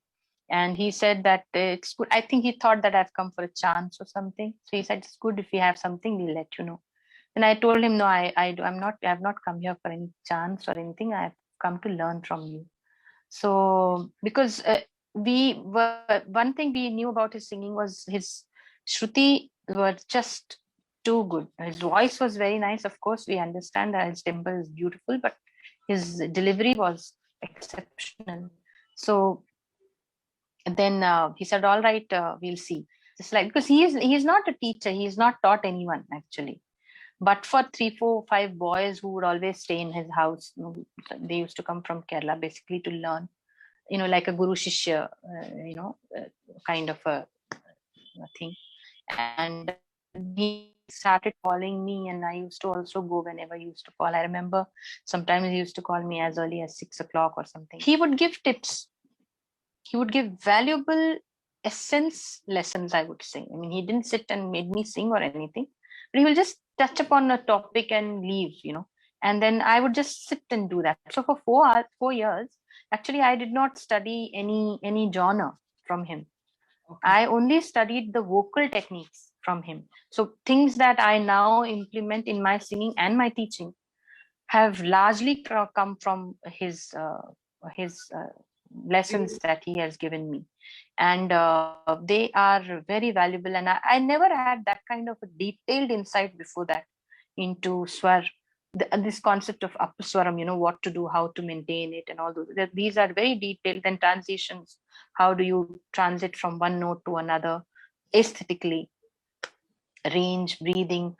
B: And he said that it's good. I think he thought that I've come for a chance or something. So he said, it's good if you have something, we'll let you know. And I told him, no, I'm not, I have not come here for any chance or anything. I've come to learn from you. So because one thing we knew about his singing was his Shruti were just too good. His voice was very nice. Of course, we understand that his temper is beautiful, but his delivery was exceptional. So then he said, all right, we'll see. Just like, because he's not a teacher. He's not taught anyone actually. But for 3, 4, 5 boys who would always stay in his house, they used to come from Kerala basically to learn, like a guru shishya, kind of a thing. And he started calling me, and I used to also go whenever he used to call. I remember sometimes he used to call me as early as 6 o'clock or something. He would give tips. He would give valuable essence lessons, I would say. I mean, he didn't sit and made me sing or anything, but he will just touch upon a topic and leave, and then I would just sit and do that. So for 4 years, actually, I did not study any genre from him. Okay. I only studied the vocal techniques from him. So things that I now implement in my singing and my teaching have largely come from his lessons that he has given me, and they are very valuable. And I never had that kind of a detailed insight before that into swar, this concept of upaswaram, what to do, how to maintain it, and all those. These are very detailed. And transitions, how do you transit from one note to another aesthetically, range, breathing,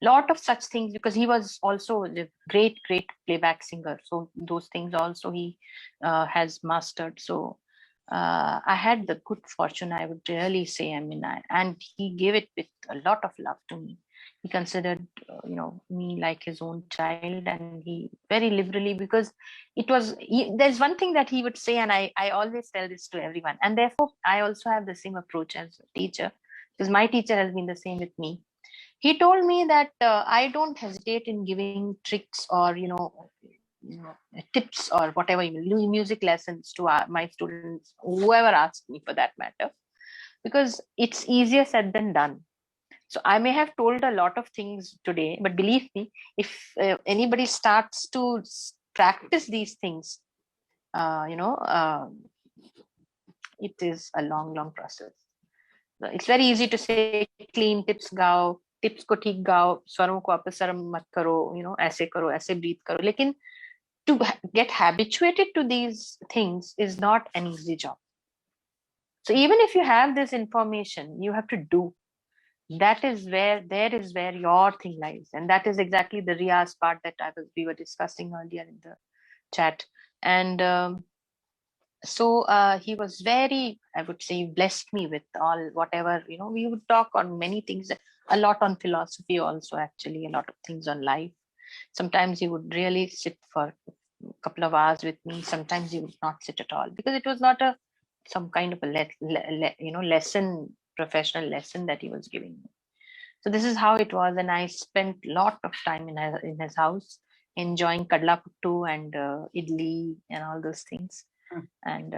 B: lot of such things, because he was also a great playback singer. So those things also he has mastered. So I had the good fortune, I would really say. I mean, and he gave it with a lot of love to me. He considered me like his own child, and he very liberally, because there's one thing that he would say, and I always tell this to everyone, and therefore I also have the same approach as a teacher, because my teacher has been the same with me. He told me that I don't hesitate in giving tricks or tips or whatever, music lessons to my students, whoever asks me for that matter, because it's easier said than done. So I may have told a lot of things today, but believe me, if anybody starts to practice these things, it is a long process. It's very easy to say clean tips gao, tips ko theek gao, swarom ko apasaram mat karo, aise breathe karo. Lekin to get habituated to these things is not an easy job. So even if you have this information, you have to do. There is where your thing lies, and that is exactly the Riyaz part that we were discussing earlier in the chat. And so he was very, I would say, blessed me with all whatever, we would talk on many things, a lot on philosophy also, actually, a lot of things on life. Sometimes he would really sit for a couple of hours with me. Sometimes he would not sit at all, because it was not some kind of a lesson professional lesson that he was giving me. So this is how it was, and I spent a lot of time in his house, enjoying kadla puttu and idli and all those things. And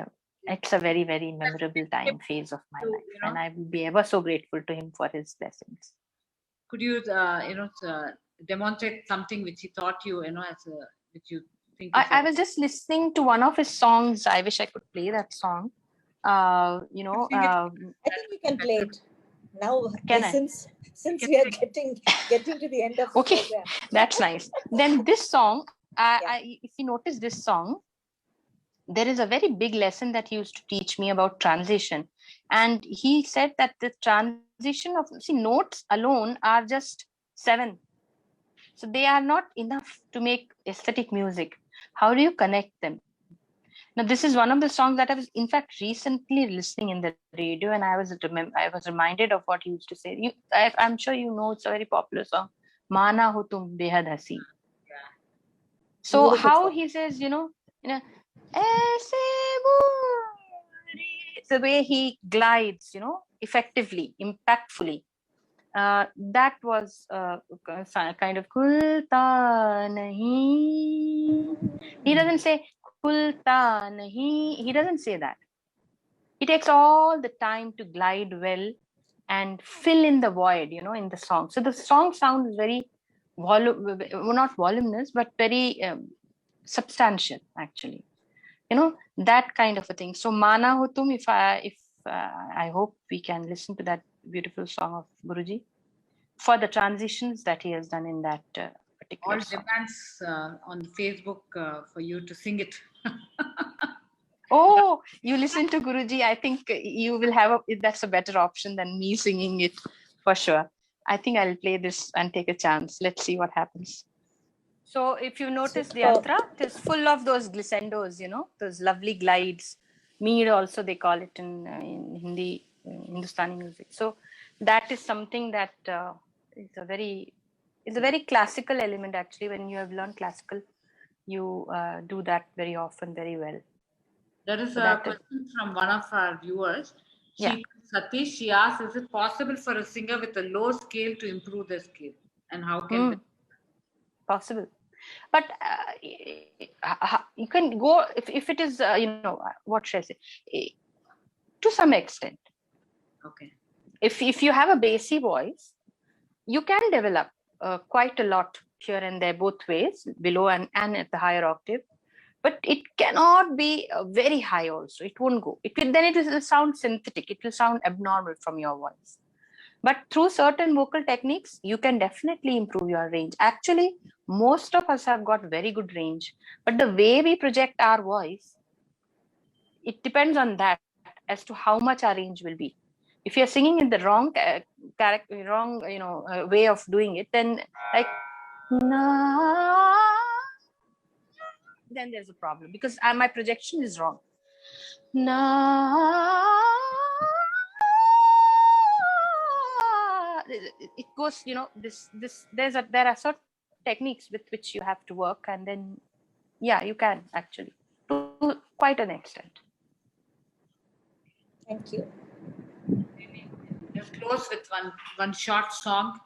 B: it's a very, very memorable time phase of my life, and I will be ever so grateful to him for his blessings.
A: Could you, demonstrate something which he taught you, which you think?
B: I was just listening to one of his songs. I wish I could play that song.
D: I think we can play it now. Since we are getting to the end of the program.
B: That's nice. Then this song, if you notice this song, there is a very big lesson that he used to teach me about transition. And he said that the transition of, notes alone are just 7. So they are not enough to make aesthetic music. How do you connect them? Now, this is one of the songs that I was, in fact, recently listening in the radio, and I was reminded of what he used to say. I'm sure you know, it's a very popular song. Mana ho tum behad hasi. So beautiful how song. He says, it's the way he glides, effectively, impactfully. That was kind of kulta nahi. He doesn't say kulta nahi. He doesn't say that. He takes all the time to glide well and fill in the void, in the song. So the song sounds very not voluminous, but very substantial, actually. That kind of a thing. So Mana Hutum, if I hope we can listen to that beautiful song of Guruji for the transitions that he has done in that particular song.
A: All demands on Facebook for you to sing it.
B: Oh, you listen to Guruji. I think you will have that's a better option than me singing it for sure. I think I'll play this and take a chance. Let's see what happens. So if you notice the yantra, it is full of those glissendos, those lovely glides. Mead also they call it in Hindi, Hindustani music. So that is something that is a very classical element actually. When you have learned classical, you do that very often, very well.
A: There is a question from one of our viewers. Satish, she asked, is it possible for a singer with a low scale to improve their scale? And how can
B: possible? But you can go, if it is, what should I say? To some extent.
A: Okay.
B: If you have a bassy voice, you can develop quite a lot here and there, both ways, below and at the higher octave. But it cannot be very high also. It won't go. It will sound synthetic. It will sound abnormal from your voice. But through certain vocal techniques, you can definitely improve your range. Actually, most of us have got very good range. But the way we project our voice, it depends on that as to how much our range will be. If you're singing in the wrong way of doing it, then like then there's a problem because my projection is wrong. It goes, there are certain techniques with which you have to work, and then you can actually to quite an extent.
D: Thank you.
A: Let's close with one short song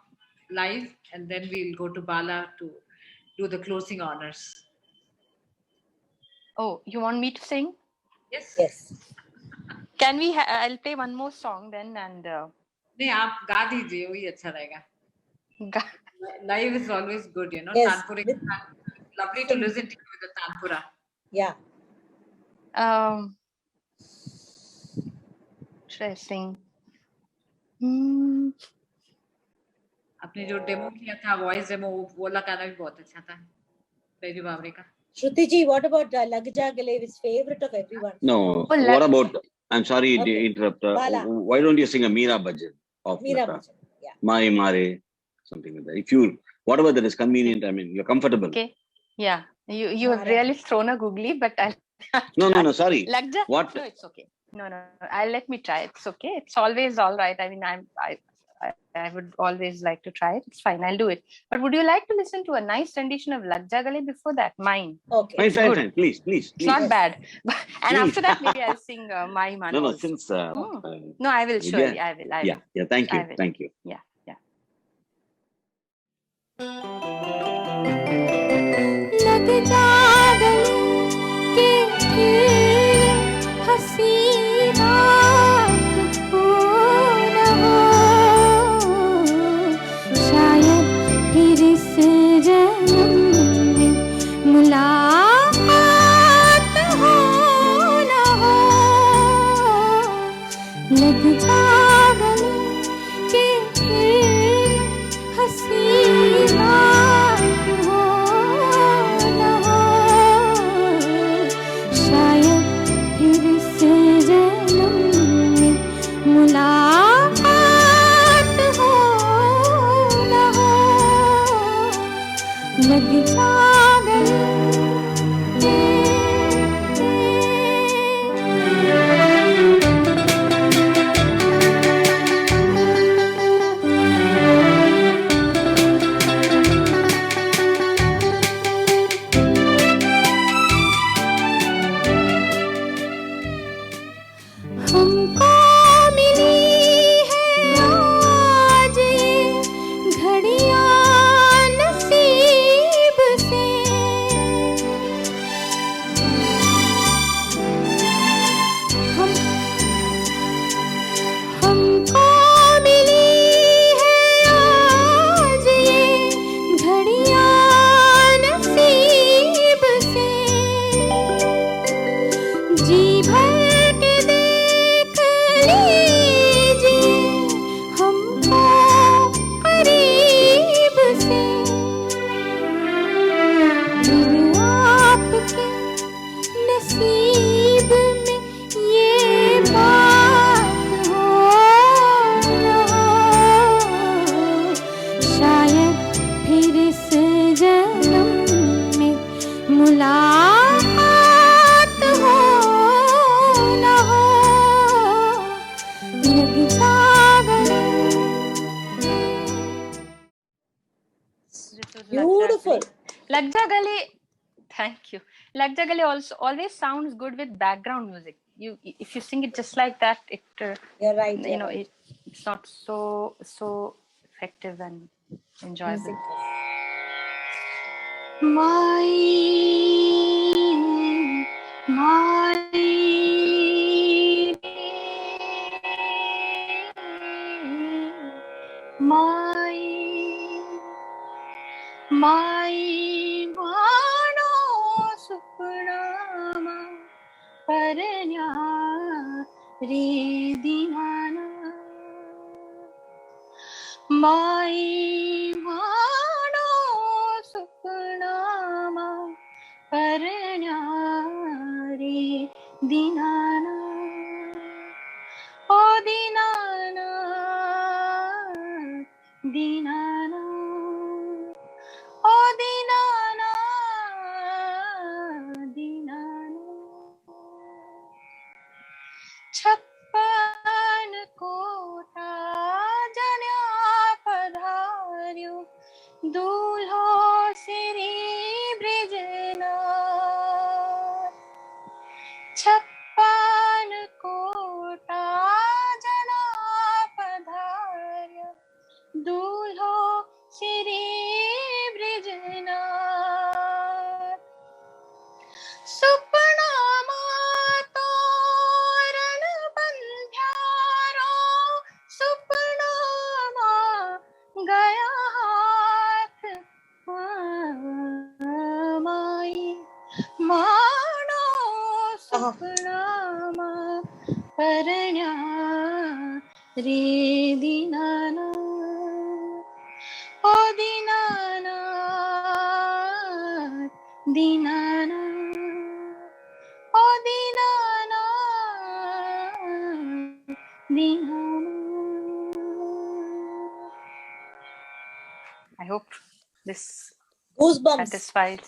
A: live, and then we'll go to Bala to do the closing honors.
B: Oh, you want me to sing?
D: Yes.
B: Can we? I'll play one more song then, and.
A: नहीं आप गा दीजिए वही अच्छा रहेगा. Live is always good,
D: Yes.
A: Tanpura, lovely to listen to you with the Tanpura.
D: Yeah.
B: Should I sing?
A: आपने जो demo किया था वॉइस डेमो वो लगाना भी बहुत अच्छा था बेबी बावरे का.
D: Shruti ji, what about Lag Ja Gale, is favorite of everyone?
E: No. What about? I'm sorry to interrupt. Why don't you sing a Meera Bhajan of
D: Meera
E: Lata?
D: Bhajan, yeah.
E: Mare Mare, something like that. If you, whatever that is convenient, I mean, you're comfortable.
B: Okay. Yeah. You have really thrown a googly, but I'll.
E: No. Sorry.
B: Lag Ja?
E: What?
B: No, it's okay. No. Let me try. It's okay. It's always all right. I mean, I I would always like to try it. It's fine, I'll do it. But would you like to listen to a nice rendition of Lag Ja Gale before that? Mine.
D: Okay.
E: Fine. Please.
B: It's not bad. And
E: Please.
B: after that, maybe I'll sing my man.
E: No,
B: also.
E: since
B: No, I will surely. I will.
E: Yeah. Thank you. Thank you.
B: Yeah.
C: लग जा गले के फिर हंसी बात हो न हो शायद फिर इस जन्म में मुलाकात हो न हो लग जा गले के फिर हंसी बात हो न हो शायद फिर इस जन्म में मुलाकात हो न हो लग जा गले हमको मिली है आज ये घड़ियां नसीब से हमको मिली है आज ये घड़ियां नसीब से जी भर के देख लीजिए हमको करीब से फिर आपके नसीब में ये बात हो न हो शायद फिर इस जन्म में मुलाकात हो न हो लग जा गले
D: Beautiful.
B: Lag Ja Gale. Thank you. Lag Ja Gale also always sounds good with background music. If you sing it just like that, it
D: You're right.
B: you know it's not so effective and enjoyable. My mano supnama parnya re dinana my mano supnama parnya re dinana o dinana dinana o dinana dinana छप्पन कोटा जन्या पधार्यो दूल्हो श्री ब्रिजनाथ छप्पन कोटा जना पधार्यो दूल्हो श्री ब्रिजनाथ सुपनामा तोरण बंध्यारो सुपनामा गया हाथ माई मानो सुपनामा परण्या रे दीनाना ओ दीनाना दीनाना ओ दीनाना दीनाना. I hope this
D: Goosebumps.
B: satisfies.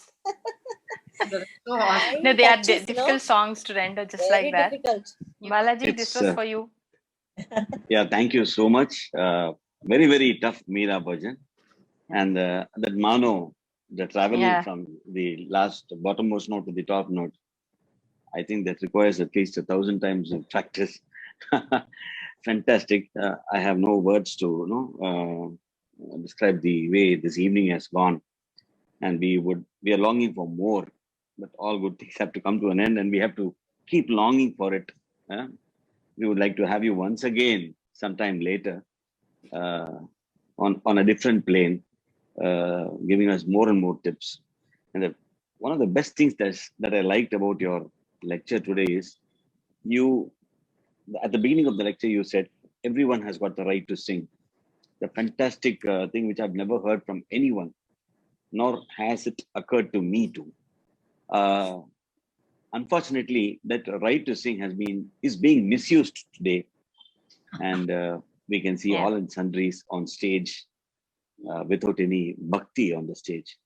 A: So awesome.
B: No, they are
D: Touches,
B: difficult songs to render just
D: Very
B: like that.
D: difficult.
B: Balaji, this
E: It's,
B: was for you.
E: Yeah, thank you so much. very, very tough Meera bhajan. And that Mano, the traveling from the last bottommost note to the top note, I think that requires at least 1,000 times of practice. Fantastic. I have no words to describe the way this evening has gone. And we are longing for more, but all good things have to come to an end, and we have to keep longing for it. We would like to have you once again sometime later on a different plane, giving us more and more tips. And one of the best things that I liked about your lecture today is you, at the beginning of the lecture, you said everyone has got the right to sing. The fantastic thing which I've never heard from anyone, nor has it occurred to me too. Unfortunately, that right to sing is being misused today, and we can see all and sundries on stage without any bhakti on the stage.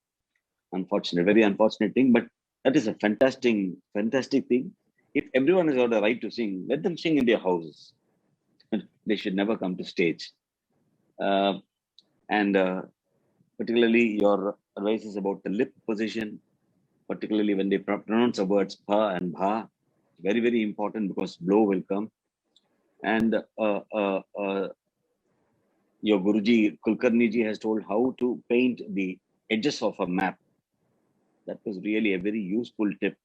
E: Unfortunate, very unfortunate thing, but that is a fantastic thing. If everyone has got the right to sing, let them sing in their houses. They should never come to stage. And particularly your advices about the lip position, particularly when they pronounce the words pa and bha, very, very important because blow will come. And your Guruji, Kulkarniji has told how to paint the edges of a map. That was really a very useful tip.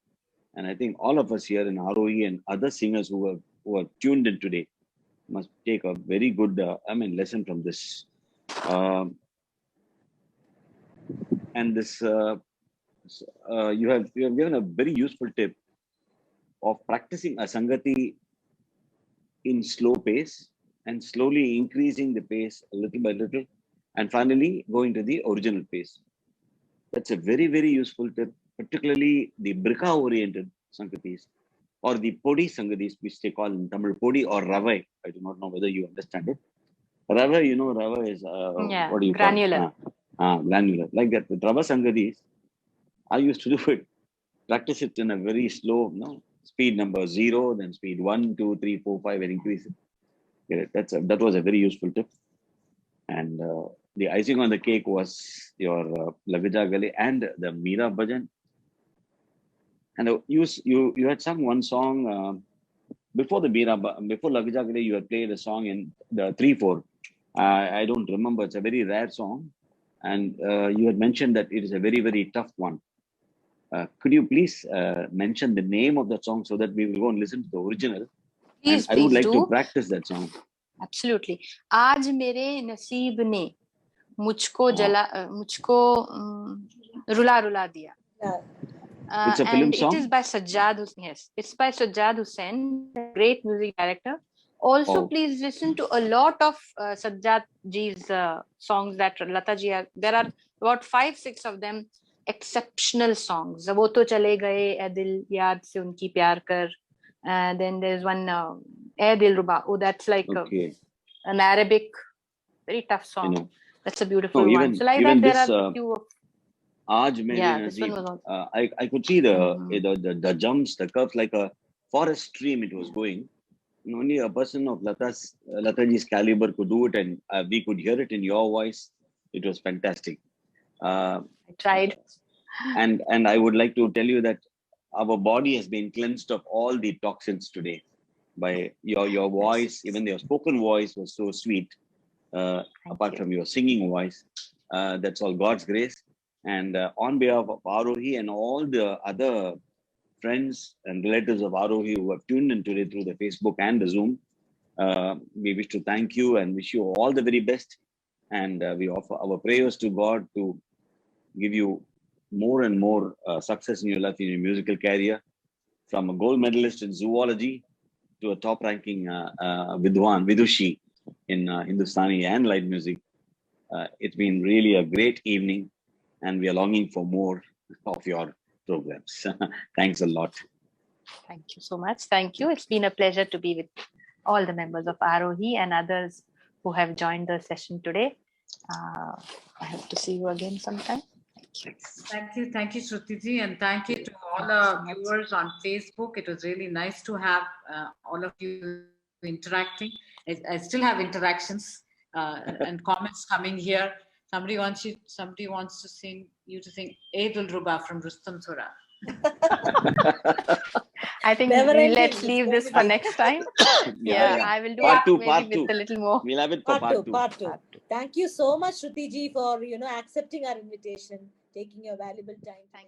E: And I think all of us here in ROE and other singers who are tuned in today must take a very good lesson from this. And this you have given a very useful tip of practicing a sangati in slow pace and slowly increasing the pace little by little, and finally going to the original pace. That's a very, very useful tip, particularly the Brika-oriented sangatis or the Podi sangatis, which they call in Tamil Podi or Ravai. I do not know whether you understand it. Ravai, Ravai is what do you
B: granular.
E: Call it? Granular. Like that, with Rava sangatis, I used to do it, practice it in a very slow, speed number 0, then speed 1, 2, 3, 4, 5, and increase it. That was a very useful tip. And the icing on the cake was your Lavija Gali and the Meera Bhajan. And you had sung one song before the before Lavija Gali. You had played a song in the 3/4. I don't remember. It's a very rare song, and you had mentioned that it is a very, very tough one. Could you please mention the name of that song so that we will go and listen to the original?
B: Please,
E: I would like
B: do.
E: to practice that song.
B: Absolutely. आज मेरे नसीब ने मुझको रुला दिया.
E: It's a film song.
B: It is by Sajjad Hussain. Yes, it's by Sajjad Hussain, great music director. Also, please listen to a lot of Sajjad ji's songs that Lata ji have. There are about 5-6 of them, exceptional songs. वो तो चले गए ऐ दिल याद से उनकी प्यार कर. Then there's one ऐ दिल रुबा. Oh, that's like an Arabic, very tough song. That's a beautiful one. So like that, there are a few of.
E: This one was I could see the jumps, the curves, like a forest stream it was going. And only a person of Lataji's caliber could do it, and we could hear it in your voice. It was fantastic.
B: I tried.
E: And I would like to tell you that our body has been cleansed of all the toxins today by your voice. Even your spoken voice was so sweet. Apart from your singing voice, that's all God's grace. And on behalf of Arohi and all the other friends and relatives of Arohi who have tuned in today through the Facebook and the Zoom, we wish to thank you and wish you all the very best. And we offer our prayers to God to give you more and more success in your life, in your musical career, from a gold medalist in zoology to a top-ranking Vidushi in Hindustani and light music. It's been really a great evening, and we are longing for more of your programs. Thanks a lot.
B: Thank you so much. Thank you. It's been a pleasure to be with all the members of Arohi and others who have joined the session today. I hope to see you again sometime.
A: Thank you, Shruti ji, and thank you to all our viewers on Facebook. It was really nice to have all of you interacting. I still have interactions and comments coming here. Somebody wants to sing Eid ul Ruba from Rustam Sura.
B: I think let's leave this for next time. Yeah, I will do part two with a little more.
E: We'll have it for
D: part two. Thank you so much, Shruti ji, for accepting our invitation, taking your valuable time.
B: Thank you.